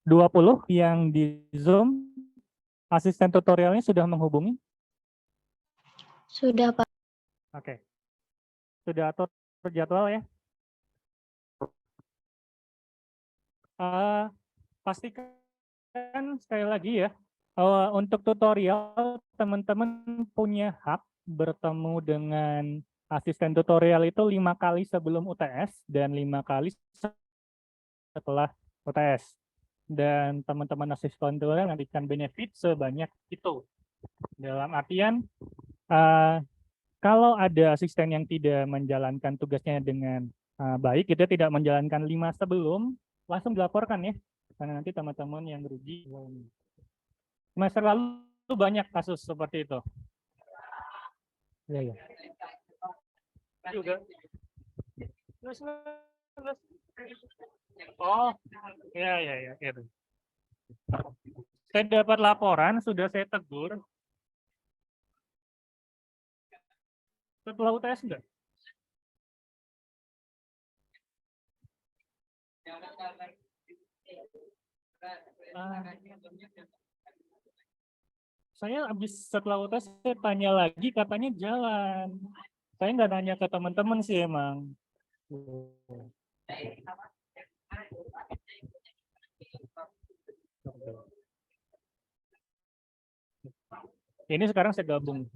20 yang di Zoom, asisten tutorialnya sudah menghubungi? Sudah, Pak. Oke. Sudah atur jadwal ya? Pastikan sekali lagi ya, untuk tutorial teman-teman punya hak bertemu dengan asisten tutorial itu 5 kali sebelum UTS dan 5 kali setelah UTS. Dan teman-teman asisten tutorial nantikan benefit sebanyak itu. Dalam artian, kalau ada asisten yang tidak menjalankan tugasnya dengan baik, kita tidak menjalankan 5 sebelum, langsung dilaporkan ya. Karena nanti teman-teman yang rugi. Semester lalu banyak kasus seperti itu. Ya, ya. Juga. Oh, ya, ya, ya. Itu. Saya dapat laporan, sudah saya tegur. Setelah UTS enggak? Saya habis setelah UTS saya tanya lagi, katanya jalan. Saya nggak nanya ke teman-teman sih emang. Ini sekarang saya gabung.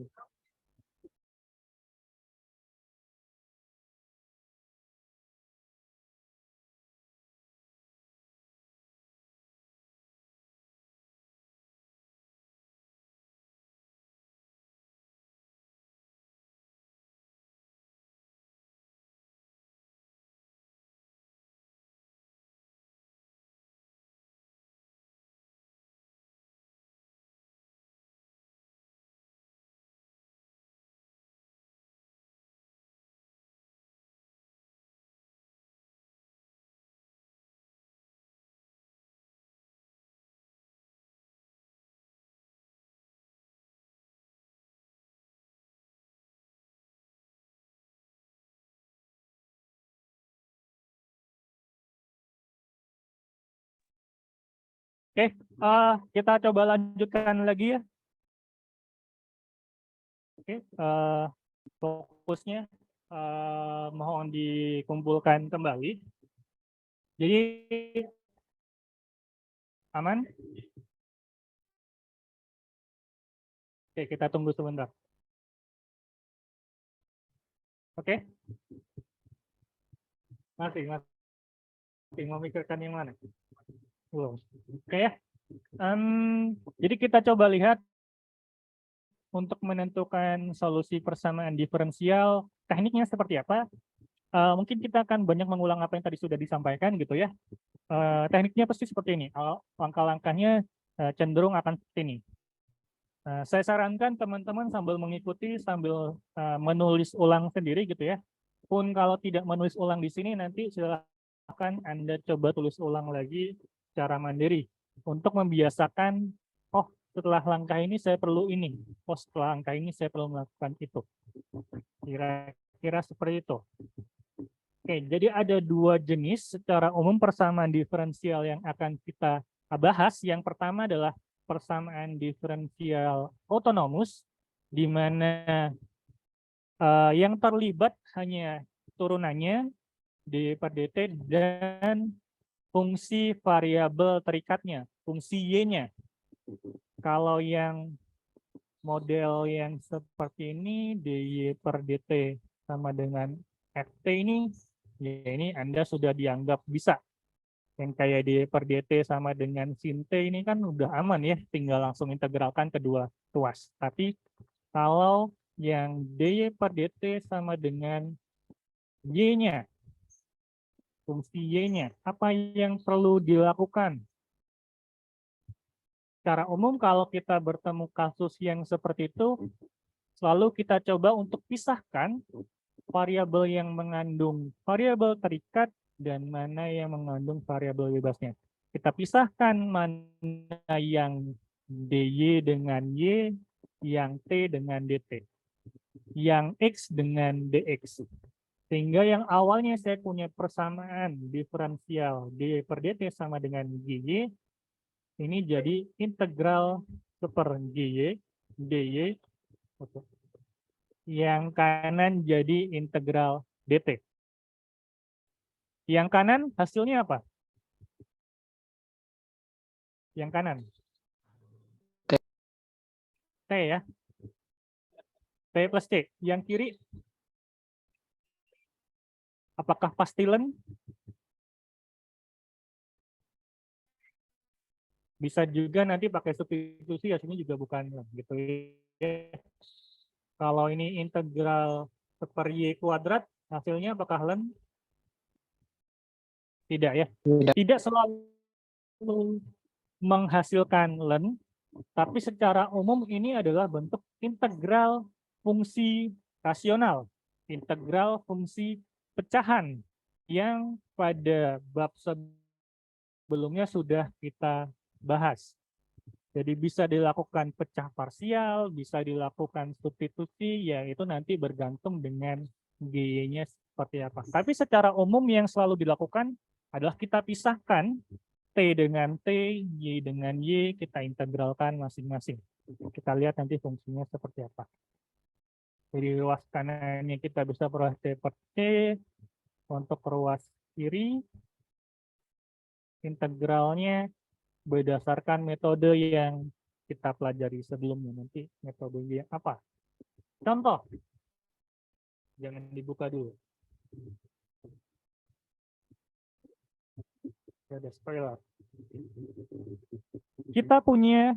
Oke, kita coba lanjutkan lagi ya. Oke, fokusnya mohon dikumpulkan kembali. Jadi aman? Oke, kita tunggu sebentar. Oke? Masih memikirkan yang mana? Belum. Oke ya. Jadi kita coba lihat untuk menentukan solusi persamaan diferensial, tekniknya seperti apa. Mungkin kita akan banyak mengulang apa yang tadi sudah disampaikan gitu ya. Tekniknya pasti seperti ini. Langkah-langkahnya cenderung akan seperti ini. Saya sarankan teman-teman sambil mengikuti, sambil menulis ulang sendiri gitu ya. Pun kalau tidak menulis ulang di sini, nanti silakan Anda coba tulis ulang lagi secara mandiri. Untuk membiasakan, oh setelah langkah ini saya perlu ini. Oh setelah langkah ini saya perlu melakukan itu. Kira-kira seperti itu. Oke, jadi ada 2 jenis secara umum persamaan diferensial yang akan kita bahas. Yang pertama adalah persamaan diferensial autonomus, di mana yang terlibat hanya turunannya d per dt dan fungsi variabel terikatnya, fungsi y-nya. Kalau yang model yang seperti ini, dy per dt sama dengan ft ini, ya ini Anda sudah dianggap bisa. Yang kayak dy per dt sama dengan sin t ini kan udah aman ya, tinggal langsung integralkan kedua tuas. Tapi kalau yang dy per dt sama dengan y-nya, fungsi y-nya, apa yang perlu dilakukan? Secara umum kalau kita bertemu kasus yang seperti itu, selalu kita coba untuk pisahkan variabel yang mengandung variabel terikat dan mana yang mengandung variabel bebasnya. Kita pisahkan mana yang dy dengan y, yang t dengan dt, yang x dengan dx. Sehingga yang awalnya saya punya persamaan diferensial d per dt sama dengan gy, ini jadi integral super gy dy, yang kanan jadi integral dt. Yang kanan hasilnya apa? Yang kanan. T ya. T plus C. Yang kiri, apakah pasti ln? Bisa juga nanti pakai substitusi, hasilnya juga bukan ln gitu ya. Kalau ini integral per y kuadrat, hasilnya apakah ln? Tidak ya. Tidak. Tidak selalu menghasilkan ln, tapi secara umum ini adalah bentuk integral fungsi rasional, integral fungsi pecahan yang pada bab sebelumnya sudah kita bahas. Jadi bisa dilakukan pecah parsial, bisa dilakukan substitusi, ya itu nanti bergantung dengan G-nya seperti apa. Tapi secara umum yang selalu dilakukan adalah kita pisahkan T dengan T, Y dengan Y, kita integralkan masing-masing. Kita lihat nanti fungsinya seperti apa. Jadi ruas kanannya kita bisa peroleh T per C, untuk ruas kiri, integralnya berdasarkan metode yang kita pelajari sebelumnya. Nanti metode yang apa? Contoh. Jangan dibuka dulu. Ada spoiler. Kita punya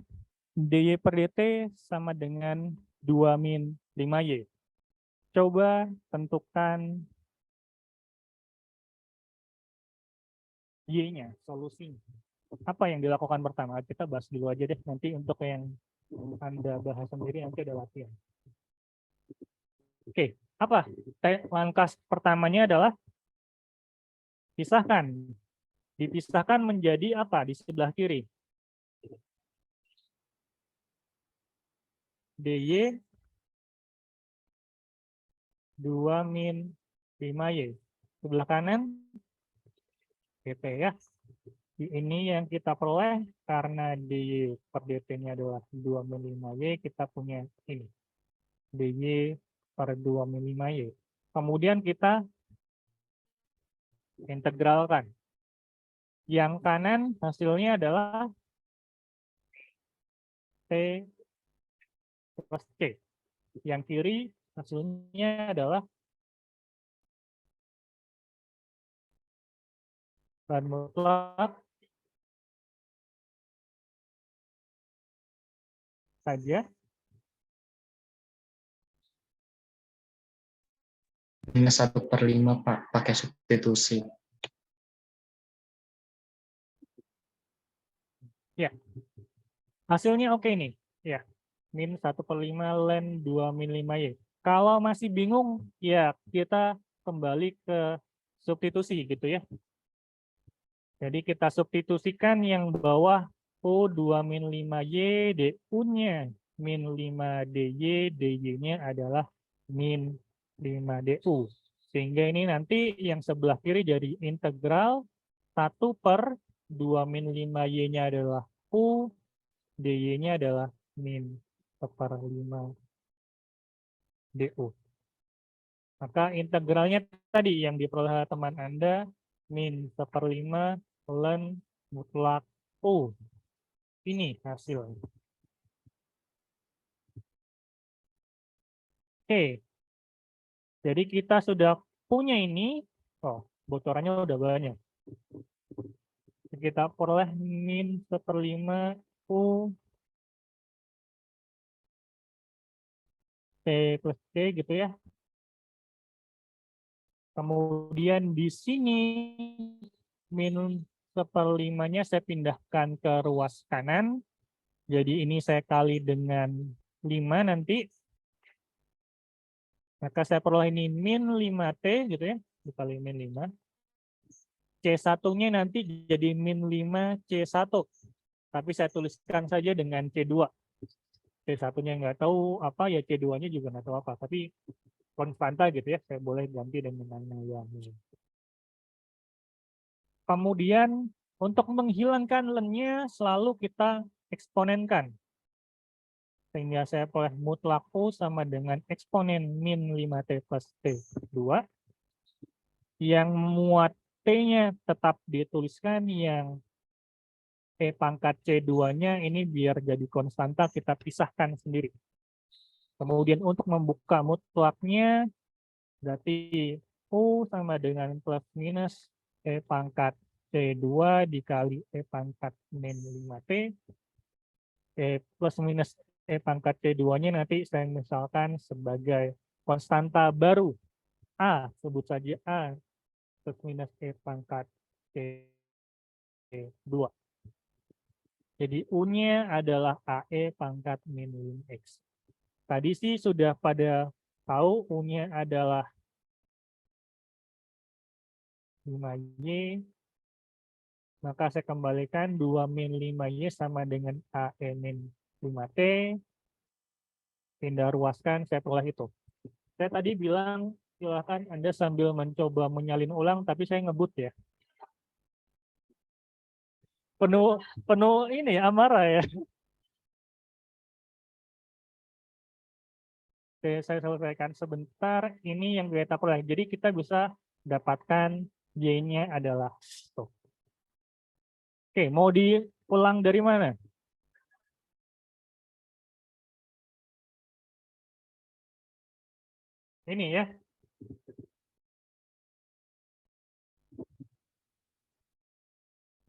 dy per dt sama dengan 2 min 5y. Coba tentukan y-nya, solusinya. Apa yang dilakukan pertama? Kita bahas dulu aja deh. Nanti untuk yang Anda bahas sendiri nanti ada latihan. Oke, apa? Langkah pertamanya adalah pisahkan. Dipisahkan menjadi apa di sebelah kiri? dy 2 min 5y. Sebelah kanan dt ya. Ini yang kita peroleh karena dy per dt-nya adalah 2 min 5y, kita punya ini. dy per 2 min 5y. Kemudian kita integralkan. Yang kanan hasilnya adalah T plus C. Yang kiri hasilnya adalah ln mutlak saja. Minus 1/5 Pak, pakai substitusi. Ya, hasilnya oke nih. Ya, min 1/5 ln 2 min 5y. Kalau masih bingung, ya kita kembali ke substitusi gitu ya. Jadi kita substitusikan yang bawah U 2 min 5y, DU-nya min 5 DY, DY-nya adalah min 5 DU. Sehingga ini nanti yang sebelah kiri jadi integral 1 per 2 min 5y-nya adalah U, DY-nya adalah min 1/5 DU. Maka integralnya tadi yang diperoleh teman Anda min 1/5 ln mutlak U. Ini hasil. Oke. Jadi kita sudah punya ini. Oh, bocorannya udah banyak. Kita peroleh min 1/5 U T plus C gitu ya. Kemudian di sini min 1/5-nya saya pindahkan ke ruas kanan. Jadi ini saya kali dengan 5 nanti. Maka saya peroleh ini min 5T gitu ya. Dikali min 5. C1-nya nanti jadi min 5C1. Tapi saya tuliskan saja dengan C2. C1-nya nggak tahu apa, ya C2-nya juga nggak tahu apa. Tapi konstanta gitu ya, saya boleh ganti dengan yang ini. Kemudian untuk menghilangkan lennya selalu kita eksponenkan. Sehingga saya boleh mutlak U sama dengan eksponen min 5T plus T2. Yang muat T-nya tetap dituliskan, yang E pangkat C2-nya ini biar jadi konstanta kita pisahkan sendiri. Kemudian untuk membuka mutlaknya, berarti U sama dengan plus minus E pangkat C2 dikali E pangkat min 5T. E plus minus E pangkat C2-nya nanti saya misalkan sebagai konstanta baru. A, sebut saja A, plus minus E pangkat C2. Jadi U-nya adalah AE pangkat min 5X. Tadi sih sudah pada tahu U-nya adalah 5Y, maka saya kembalikan 2 min 5Y sama dengan AE min 5T, pindah ruaskan, saya peroleh itu. Saya tadi bilang, silakan Anda sambil mencoba menyalin ulang, tapi saya ngebut ya. Penuh ini amarah ya. Oke, saya selesaikan sebentar. Ini yang kita peroleh. Jadi kita bisa dapatkan Y-nya adalah itu. Oke, mau diulang dari mana? Ini ya.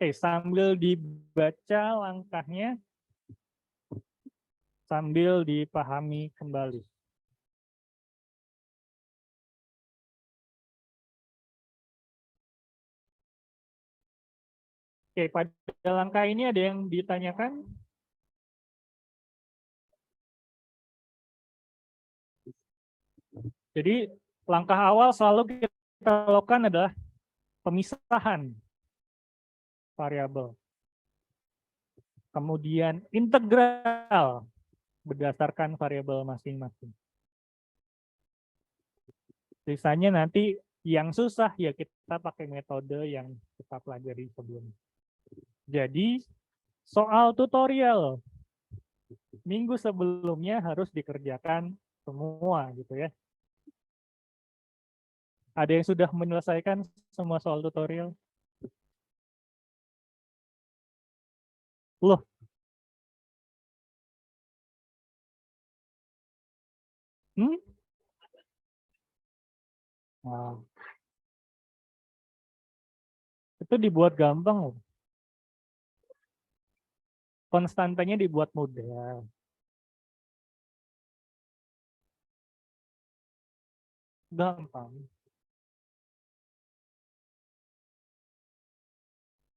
Oke, sambil dibaca langkahnya, sambil dipahami kembali. Oke, pada langkah ini ada yang ditanyakan? Jadi langkah awal selalu kita lakukan adalah pemisahan variabel. Kemudian integral berdasarkan variabel masing-masing. Sisanya nanti yang susah ya kita pakai metode yang kita pelajari sebelumnya. Jadi soal tutorial minggu sebelumnya harus dikerjakan semua gitu ya. Ada yang sudah menyelesaikan semua soal tutorial? Loh. Hmm? Nah. Itu dibuat gampang loh. Konstantanya dibuat mudah. Gampang.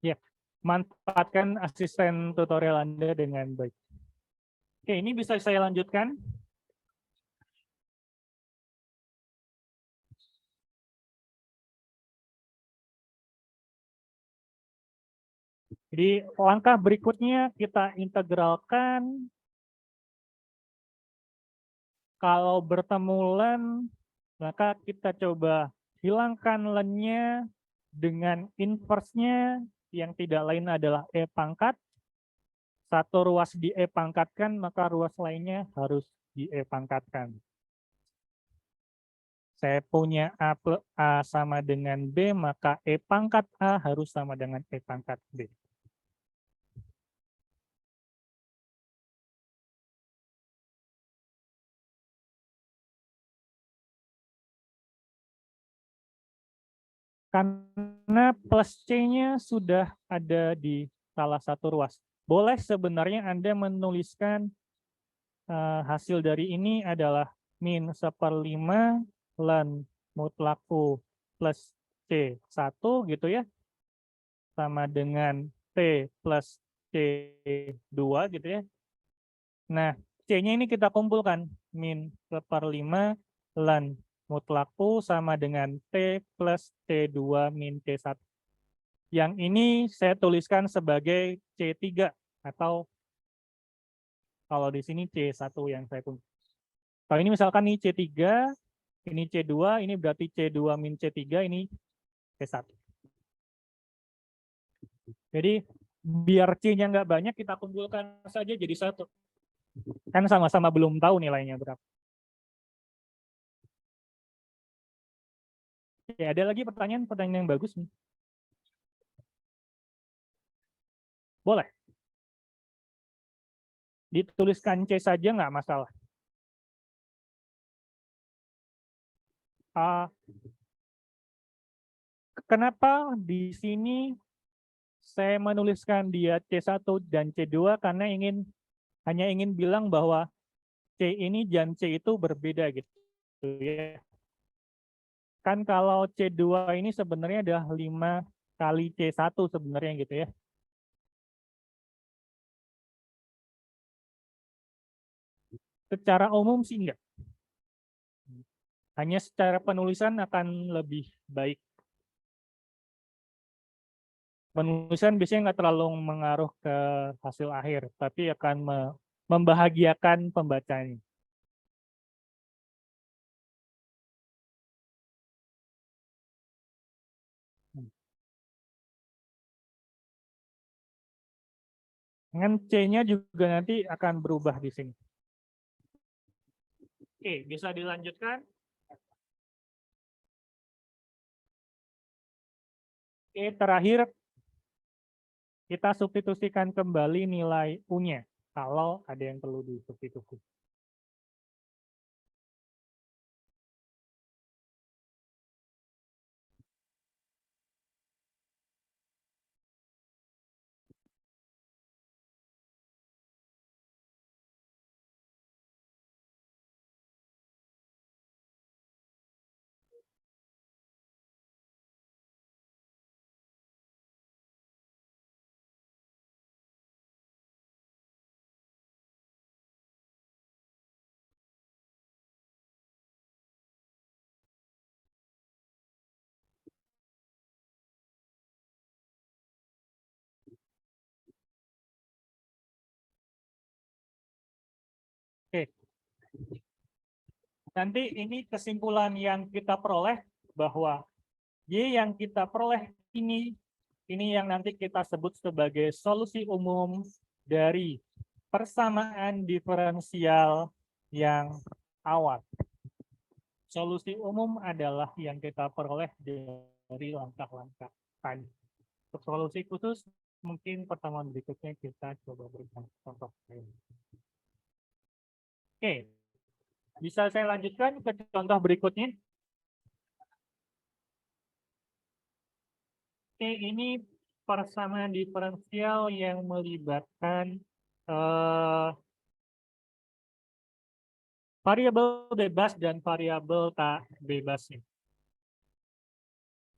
Ya, manfaatkan asisten tutorial Anda dengan baik. Oke, ini bisa saya lanjutkan. Jadi langkah berikutnya kita integralkan. Kalau bertemu len, maka kita coba hilangkan lennya dengan inverse-nya yang tidak lain adalah E pangkat. Satu ruas di E pangkatkan, maka ruas lainnya harus di E pangkatkan. Saya punya A sama dengan B, maka E pangkat A harus sama dengan E pangkat B. Karena plus C-nya sudah ada di salah satu ruas. Boleh sebenarnya Anda menuliskan hasil dari ini adalah min 1/5 len mutlak U plus C1 gitu ya. Sama dengan T plus C2 gitu ya. Nah, C-nya ini kita kumpulkan. Min 1/5 len mutlak U sama dengan T plus C2 min C1. Yang ini saya tuliskan sebagai C3 atau kalau di sini C1 yang saya tulis. Kalau ini misalkan ini C3, Ini C2, ini berarti C2 min C3, ini C1. Jadi biar C-nya nggak banyak, kita kumpulkan saja jadi 1. Kan sama-sama belum tahu nilainya berapa. Oke, ada lagi pertanyaan yang bagus nih. Boleh. Dituliskan C saja nggak masalah. Kenapa di sini saya menuliskan dia C1 dan C2 karena hanya ingin bilang bahwa C ini dan C itu berbeda gitu ya. Kan kalau C2 ini sebenarnya adalah 5 kali C1 sebenarnya gitu ya. Secara umum sih enggak. Hanya secara penulisan akan lebih baik. Penulisan biasanya nggak terlalu mengaruh ke hasil akhir, tapi akan membahagiakan pembacanya. Dengan C-nya juga nanti akan berubah di sini. Oke, bisa dilanjutkan. Oke, terakhir kita substitusikan kembali nilai U-nya kalau ada yang perlu disubstitusi. Oke. Nanti ini kesimpulan yang kita peroleh bahwa Y yang kita peroleh ini yang nanti kita sebut sebagai solusi umum dari persamaan diferensial yang awal. Solusi umum adalah yang kita peroleh dari langkah-langkah tadi. Untuk solusi khusus, mungkin pertemuan berikutnya kita coba berikan contoh. Oke, bisa saya lanjutkan ke contoh berikutnya? Oke, ini persamaan diferensial yang melibatkan variabel bebas dan variabel tak bebasnya.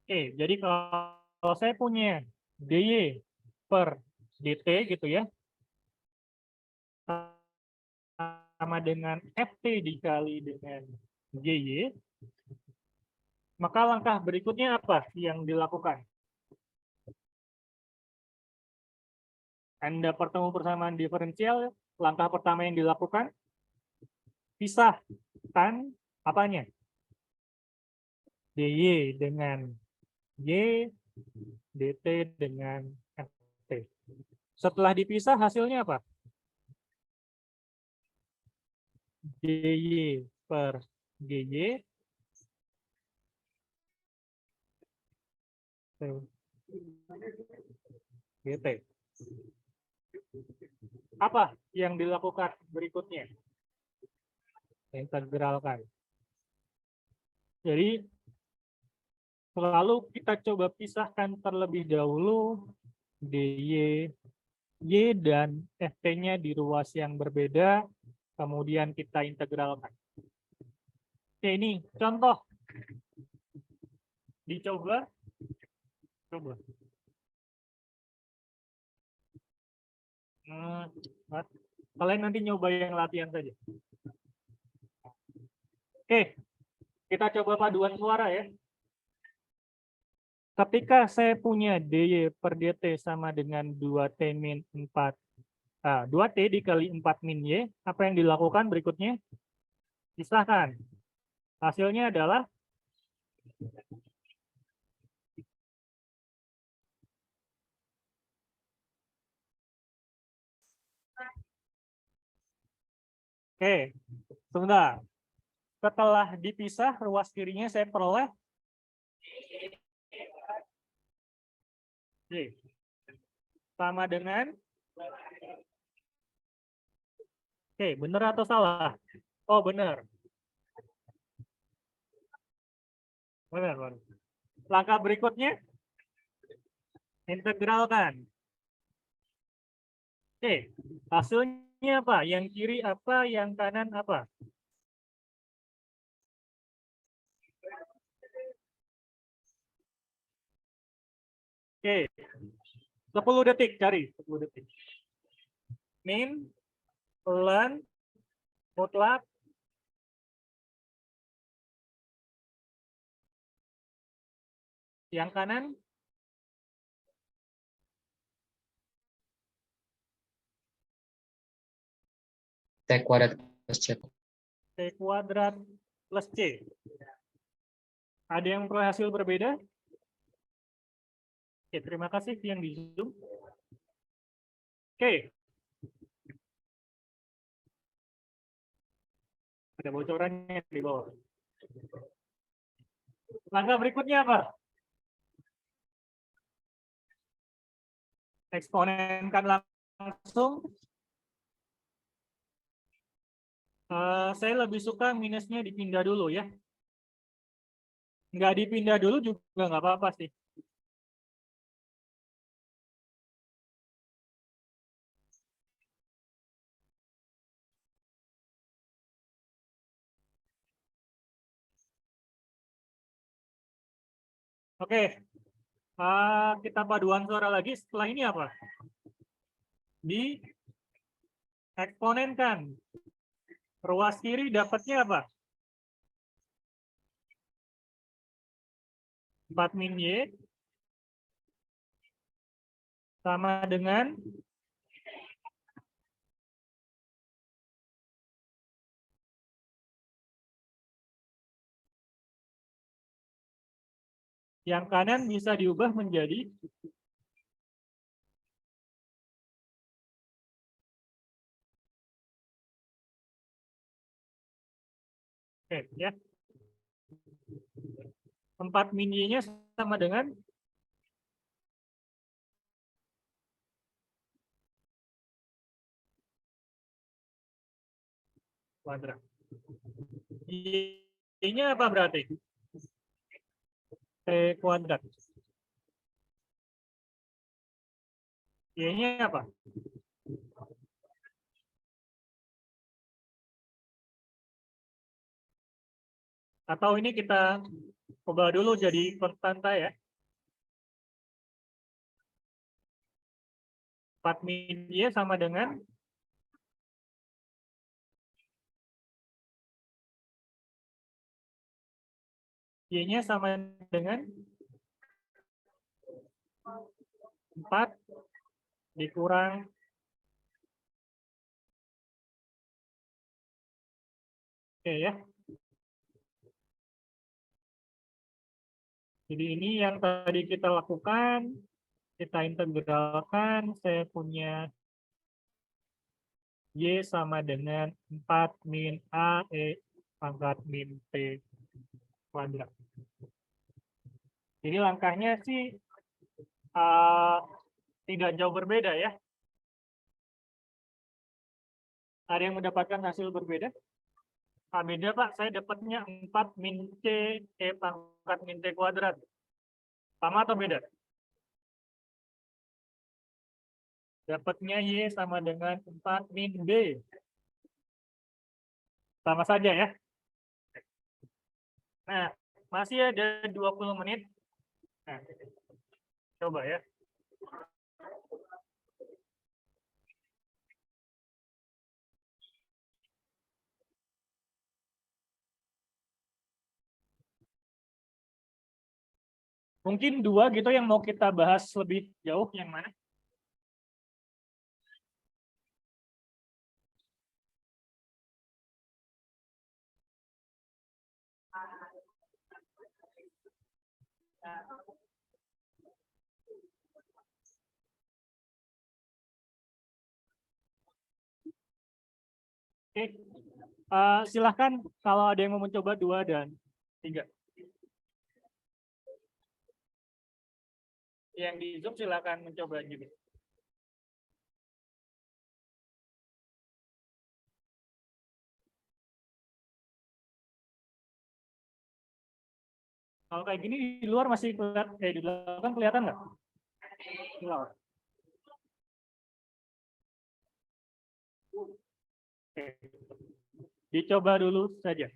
Oke, jadi kalau saya punya dy per dt gitu ya, sama dengan ft dikali dengan gy, maka langkah berikutnya apa yang dilakukan? Anda bertemu persamaan diferensial, langkah pertama yang dilakukan, pisahkan apanya? dy dengan y, dt dengan ft. Setelah dipisah hasilnya apa? dy per gy gt. Apa yang dilakukan berikutnya? Integralkan. Jadi selalu kita coba pisahkan terlebih dahulu dy, y dan ft-nya di ruas yang berbeda, kemudian kita integralkan. Oke, ini contoh. Dicoba. Coba. Kalian nanti nyoba yang latihan saja. Oke, kita coba paduan suara ya. Ketika saya punya dy per dt sama dengan 2t min 4, 2t dikali 4 min y, apa yang dilakukan berikutnya? Pisahkan. Hasilnya adalah oke, sebentar. Setelah dipisah, ruas kirinya saya peroleh Y. Sama dengan, oke, benar atau salah? Oh, benar. Benar, benar. Langkah berikutnya, integralkan. Oke, hasilnya apa? Yang kiri apa? Yang kanan apa? Oke, 10 detik cari, 10 detik. Min, pelan, mutlak, yang kanan, T kuadrat plus C. T kuadrat plus C. Ada yang memperoleh hasil berbeda? Oke, terima kasih yang di Zoom. Oke. Ada bocorannya di bawah. Langkah berikutnya apa? Eksponenkan langsung. Saya lebih suka minusnya dipindah dulu ya. Nggak dipindah dulu juga nggak apa-apa sih. Oke, kita paduan suara lagi. Setelah ini apa? Di eksponenkan. Ruas kiri dapatnya apa? 4 min Y sama dengan yang kanan bisa diubah menjadi oke ya. 4 min Y-nya sama dengan kuadrat. Y-nya apa berarti? T kuadrat. Y-nya apa? Atau ini kita ubah dulu jadi konstanta ya. 4 min Y sama dengan Y-nya sama dengan 4 dikurang oke ya. Jadi ini yang tadi kita lakukan, kita integralkan, saya punya Y sama dengan 4 min A E pangkat min T kuadrat. Jadi langkahnya sih tidak jauh berbeda ya. Ada yang mendapatkan hasil berbeda? Beda Pak, saya dapatnya 4 min C E pangkat min T kuadrat. Sama atau beda? Dapatnya Y sama dengan 4 min B. Sama saja ya. Nah, masih ada 20 menit. Nah, coba ya. Mungkin dua gitu yang mau kita bahas lebih jauh, yang mana? Oke, silahkan kalau ada yang mau mencoba 2 dan 3. Yang di Zoom silahkan mencoba juga. Kalau kayak gini di luar masih kelihatan, di luar kan kelihatan nggak? Di luar. Oke. Dicoba dulu saja.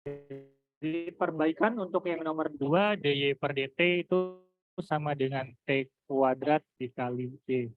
Jadi perbaikan untuk yang nomor 2 dy per dt itu sama dengan t kuadrat dikali d.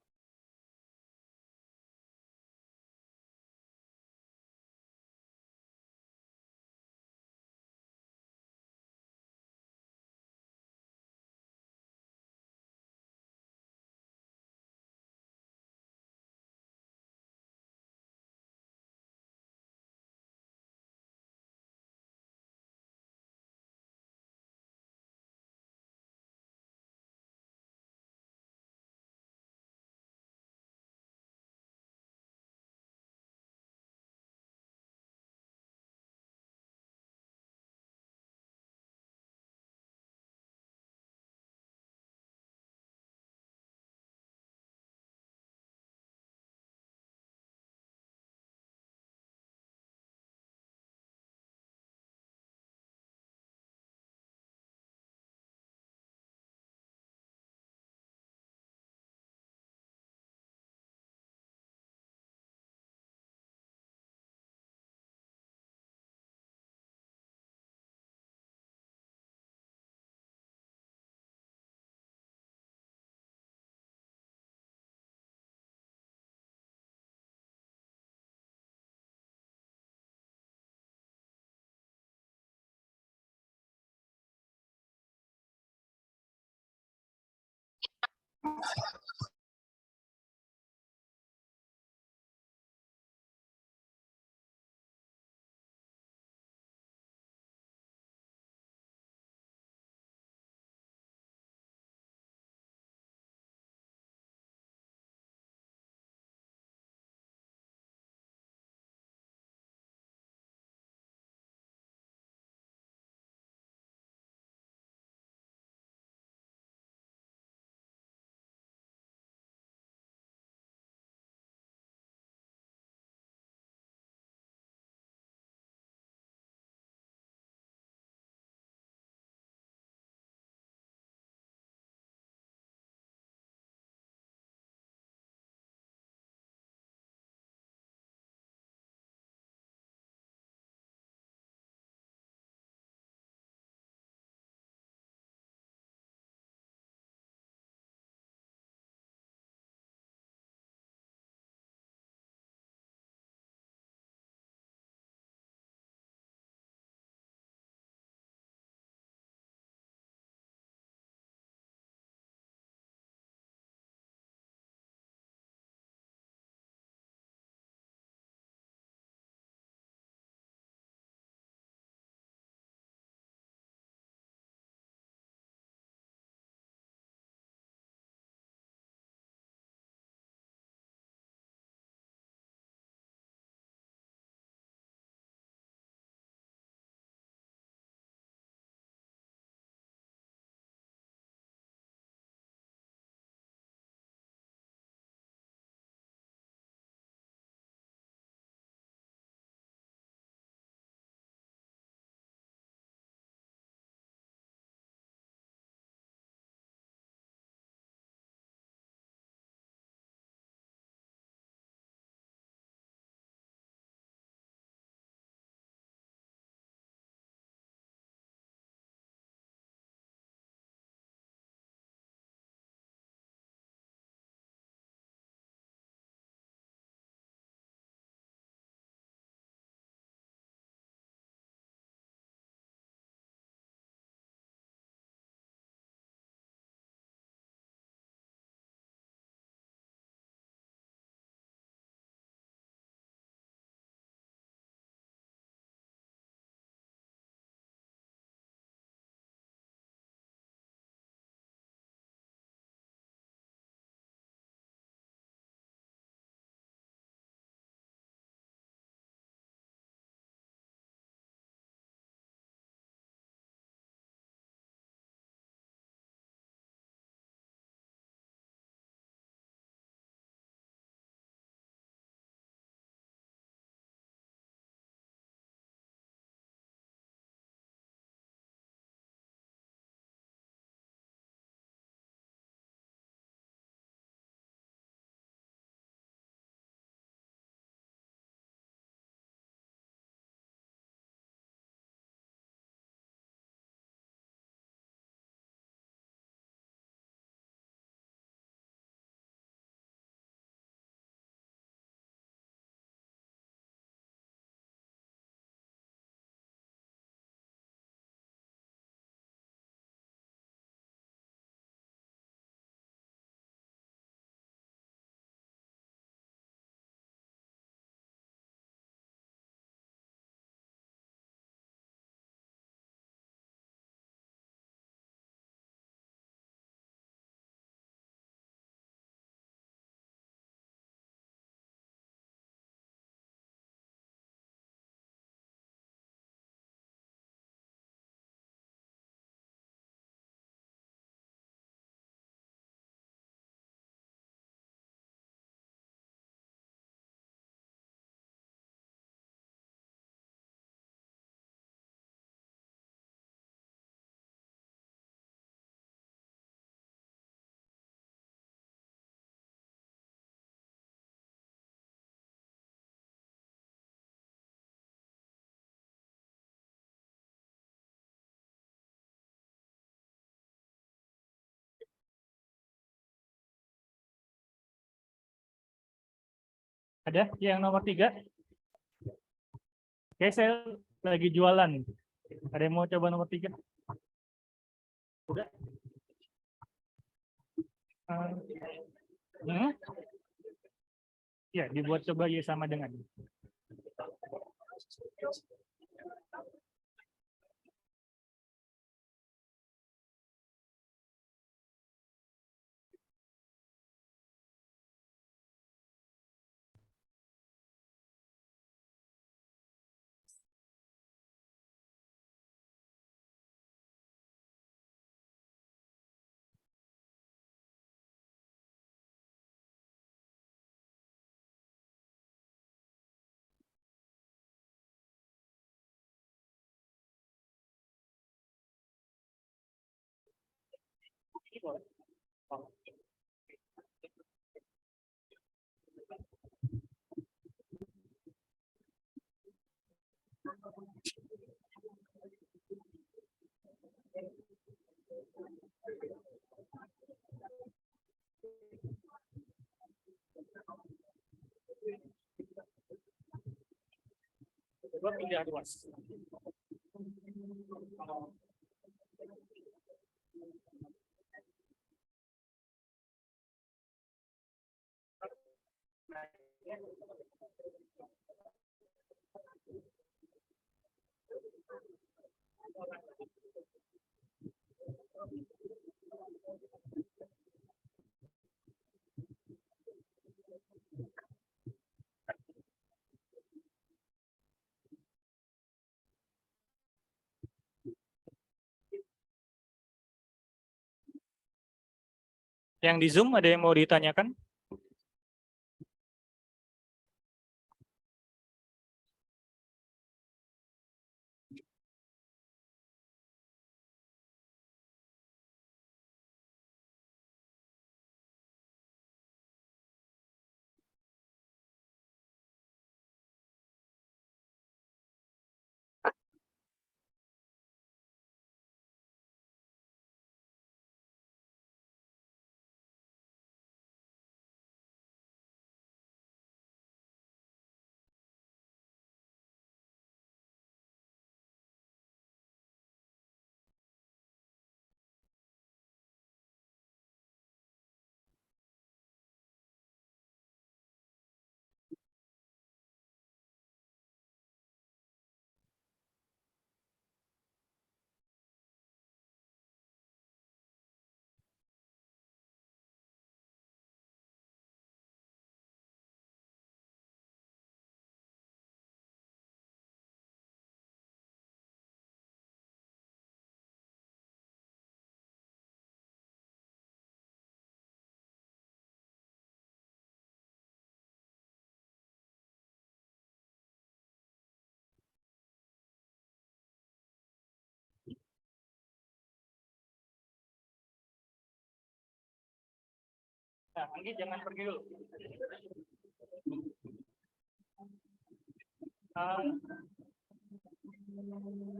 Ada yang nomor 3? Oke, saya lagi jualan. Ada yang mau coba nomor 3? Udah? Hmm? Ya, dibuat coba Y sama dengan. Coba pindah ruas. Yang di Zoom ada yang mau ditanyakan? Nah, Anggi jangan pergi dulu.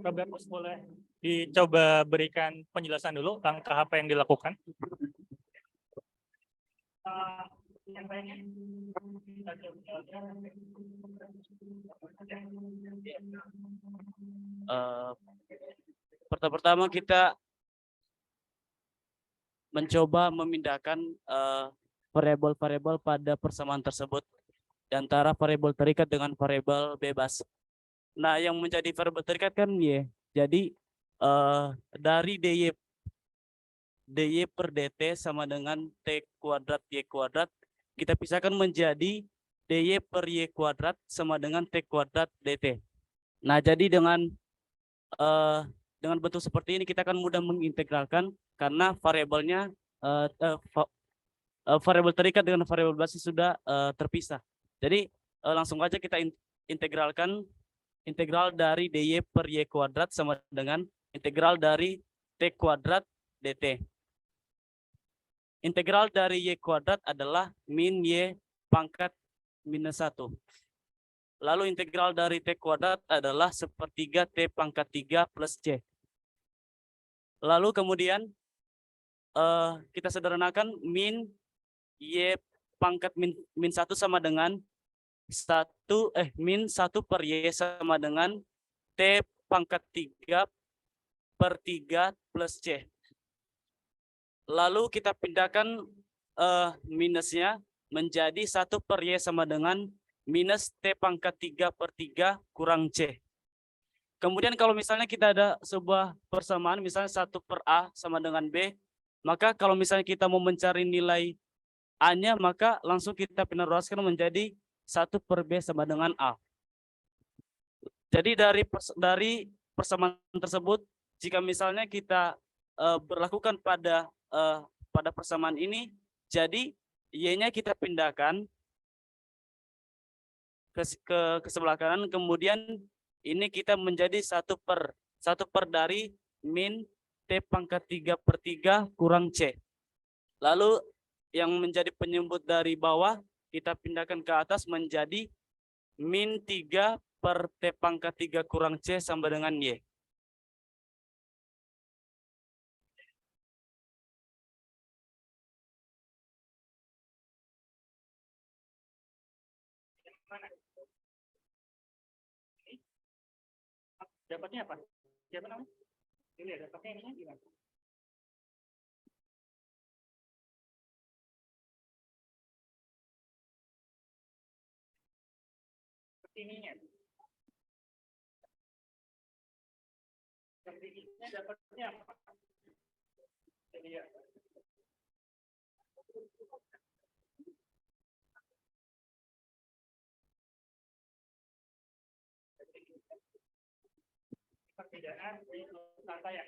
Robertus boleh dicoba berikan penjelasan dulu langkah apa yang dilakukan. Yang lainnya. Pertama kita mencoba memindahkan variabel-variabel pada persamaan tersebut di antara variabel terikat dengan variabel bebas. Nah, yang menjadi variabel terikat kan Y. Jadi dari dy per dt sama dengan t kuadrat y kuadrat, kita pisahkan menjadi dy per y kuadrat sama dengan t kuadrat dt. Nah, jadi dengan bentuk seperti ini kita akan mudah mengintegralkan karena variabelnya variabel terikat dengan variabel basis sudah terpisah. Jadi langsung aja kita integralkan integral dari dy per y kuadrat sama dengan integral dari t kuadrat dt. Integral dari y kuadrat adalah min y pangkat minus 1. Lalu integral dari t kuadrat adalah sepertiga t pangkat 3 plus c. Lalu kemudian kita sederhanakan min y pangkat min 1 sama dengan min 1 per Y sama dengan T pangkat 3 per 3 plus C. Lalu kita pindahkan minusnya menjadi 1 per Y sama dengan minus T pangkat 3 per 3 kurang C. Kemudian kalau misalnya kita ada sebuah persamaan, misalnya 1 per A sama dengan B, maka kalau misalnya kita mau mencari nilai A-nya, maka langsung kita pindah-ruaskan menjadi 1 per B sama dengan A. Jadi dari persamaan tersebut, jika misalnya kita berlakukan pada persamaan ini, jadi Y-nya kita pindahkan ke sebelah kanan, kemudian ini kita menjadi 1 per dari min T pangkat 3 per 3 kurang C. Lalu yang menjadi penyebut dari bawah kita pindahkan ke atas menjadi min 3 per T pangkat 3 kurang C sama dengan Y. Dapatnya apa? Siapa namanya? Ini ya, dapatnya ini gimana? Ininya. Ininya dapatnya apa? Jadi ya. Perbedaan di tata ya.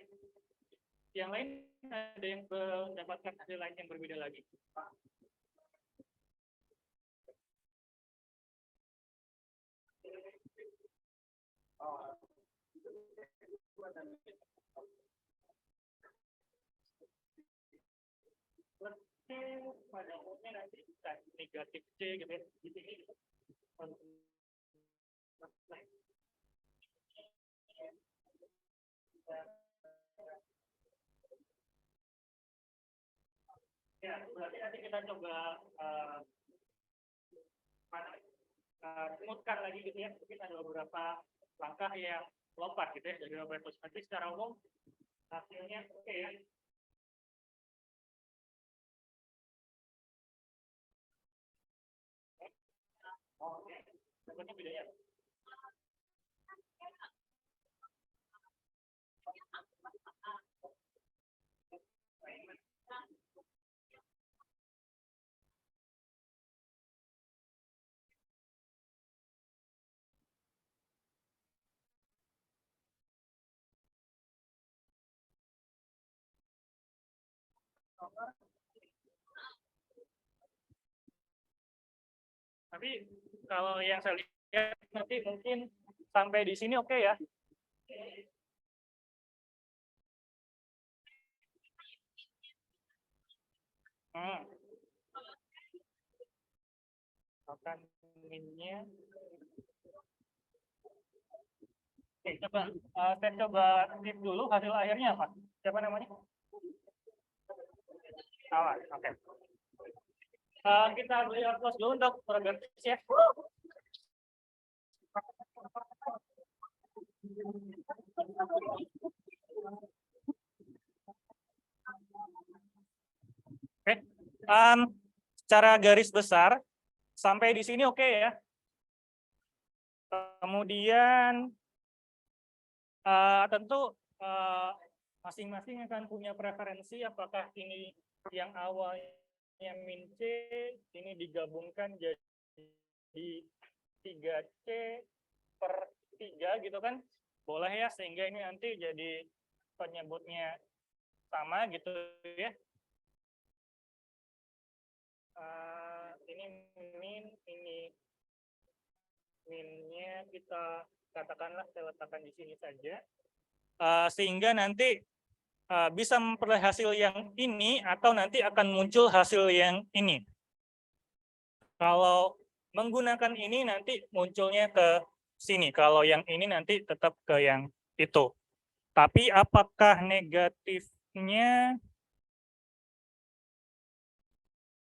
Yang lain ada yang mendapatkan hasil lain yang berbeda lagi, Pak. Oh. Pada umumnya nanti bisa negatif C gitu ya. Di sini ya, berarti nanti kita coba semutkan lagi gitu ya. Mungkin ada beberapa langkah yang lompat gitu ya dari beberapa proses. Nanti secara umum hasilnya oke ya. Oke, berikutnya beda ya. Tapi kalau yang saya lihat nanti mungkin sampai di sini oke ya. Akan minnya. Oke, coba saya coba tip dulu hasil akhirnya apa? Siapa namanya? Awan, oke. Kita beli close dulu untuk program ya. Oke, secara garis besar sampai di sini oke ya. Kemudian tentu masing-masing akan punya preferensi apakah ini yang awalnya min C ini digabungkan jadi 3C per 3 gitu kan, boleh ya, sehingga ini nanti jadi penyebutnya sama gitu ya. Ini min, ini minnya kita katakanlah saya letakkan di sini saja, sehingga nanti bisa memperoleh hasil yang ini atau nanti akan muncul hasil yang ini. Kalau menggunakan ini nanti munculnya ke sini, kalau yang ini nanti tetap ke yang itu. Tapi apakah negatifnya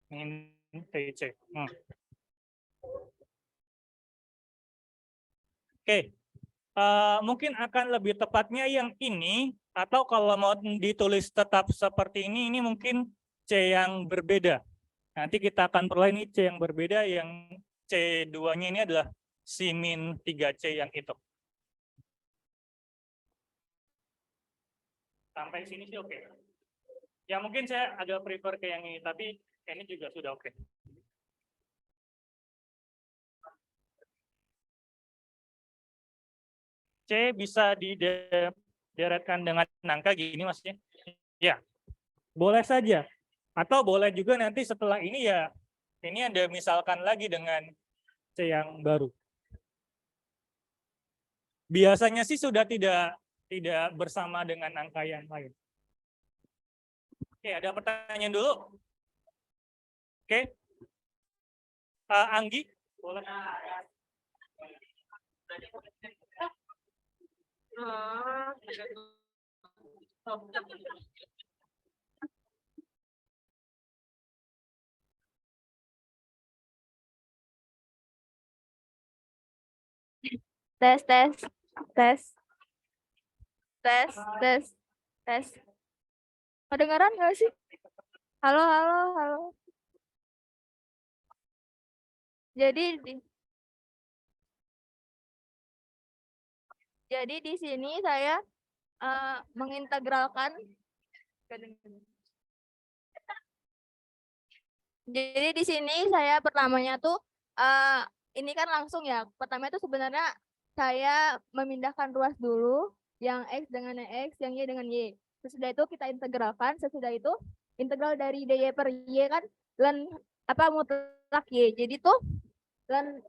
min TC? Oke. Mungkin akan lebih tepatnya yang ini, atau kalau mau ditulis tetap seperti ini mungkin C yang berbeda. Nanti kita akan peroleh ini C yang berbeda, yang C2-nya ini adalah si min 3C yang itu. Sampai sini sih oke. Ya mungkin saya agak prefer ke yang ini, tapi ini juga sudah oke. C bisa dideretkan dengan angka gini maksudnya? Ya, boleh saja. Atau boleh juga nanti setelah ini ya, ini Anda misalkan lagi dengan C yang baru. Biasanya sih sudah tidak bersama dengan angka yang lain. Oke, ada pertanyaan dulu? Oke. Anggi, boleh. Tes. Kedengaran nggak sih? Halo. Jadi di sini saya mengintegralkan. Jadi di sini saya pertamanya tuh ini kan langsung ya. Pertama itu sebenarnya saya memindahkan ruas dulu, yang X dengan X, yang Y dengan Y. Sesudah itu kita integralkan, sesudah itu integral dari DY per Y kan ln mutlak Y. Jadi tuh ln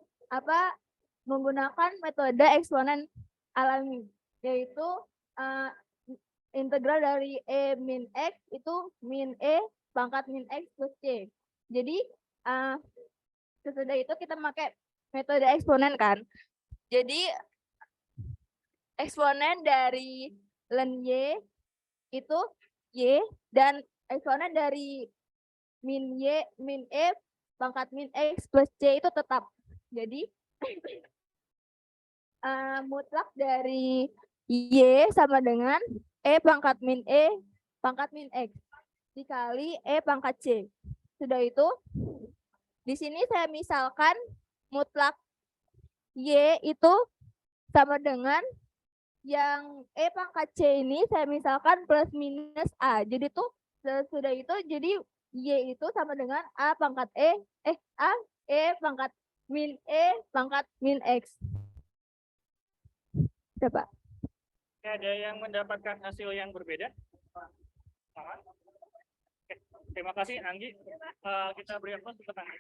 menggunakan metode eksponen alami, yaitu integral dari E min X itu min E pangkat min X plus C. Jadi sesudah itu kita pakai metode eksponen kan. Jadi eksponen dari ln Y itu Y, dan eksponen dari min Y min E pangkat min X plus C itu tetap. Jadi mutlak dari Y sama dengan E pangkat min X dikali E pangkat C. Sudah itu, di sini saya misalkan mutlak Y itu sama dengan yang E pangkat C ini saya misalkan plus minus A. Jadi tuh sesudah itu jadi Y itu sama dengan A pangkat E pangkat min X. Coba. Ada yang mendapatkan hasil yang berbeda? Oke, terima kasih Anggi. Kita beri aplaus untuk Anggi.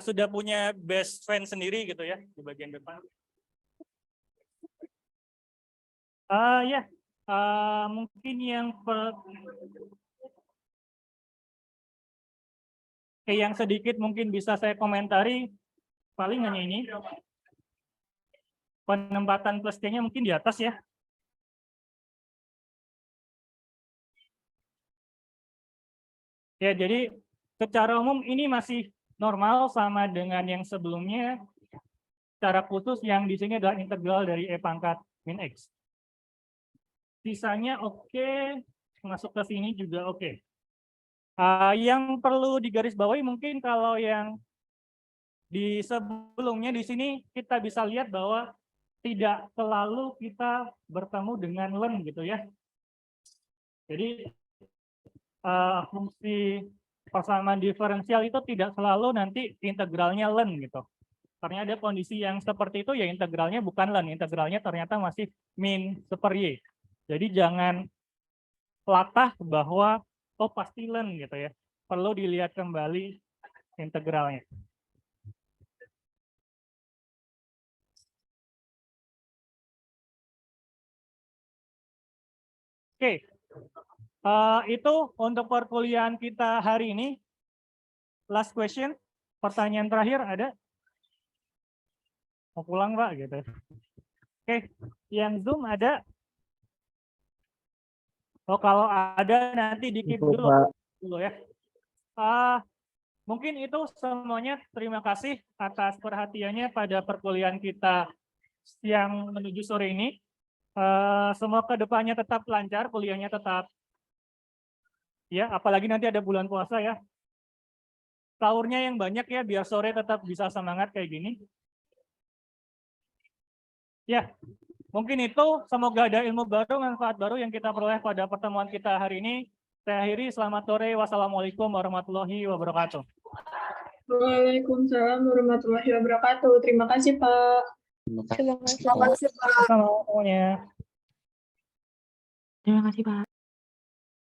Sudah punya best friend sendiri gitu ya di bagian depan. Mungkin yang sedikit mungkin bisa saya komentari paling hanya ini. Penempatan plus T-nya mungkin di atas ya. Ya, jadi secara umum ini masih normal sama dengan yang sebelumnya. Secara khusus yang di sini adalah integral dari E pangkat min X. Sisanya oke, masuk ke sini juga oke. Yang perlu digarisbawahi mungkin kalau yang di sebelumnya di sini kita bisa lihat bahwa tidak selalu kita bertemu dengan ln gitu ya. Jadi fungsi persamaan diferensial itu tidak selalu nanti integralnya ln gitu. Karena ada kondisi yang seperti itu ya integralnya bukan ln, integralnya ternyata masih min super Y. Jadi jangan latah bahwa oh pasti ln gitu ya. Perlu dilihat kembali integralnya. Oke, itu untuk perkuliahan kita hari ini. Last question, pertanyaan terakhir ada? Mau pulang Pak gitu. Oke, yang Zoom ada? Oh kalau ada nanti di keep dulu ya. Mungkin itu semuanya. Terima kasih atas perhatiannya pada perkuliahan kita siang menuju sore ini. Semoga depannya tetap lancar, kuliahnya tetap ya, apalagi nanti ada bulan puasa ya. Sahurnya yang banyak ya, biar sore tetap bisa semangat kayak gini. Ya, mungkin itu. Semoga ada ilmu baru, manfaat baru yang kita peroleh pada pertemuan kita hari ini. Saya akhiri, selamat sore. Wassalamualaikum warahmatullahi wabarakatuh. Waalaikumsalam warahmatullahi wabarakatuh. Terima kasih, Pak. Terima kasih. Terima kasih, Pak. Sama semuanya. Terima kasih, Pak.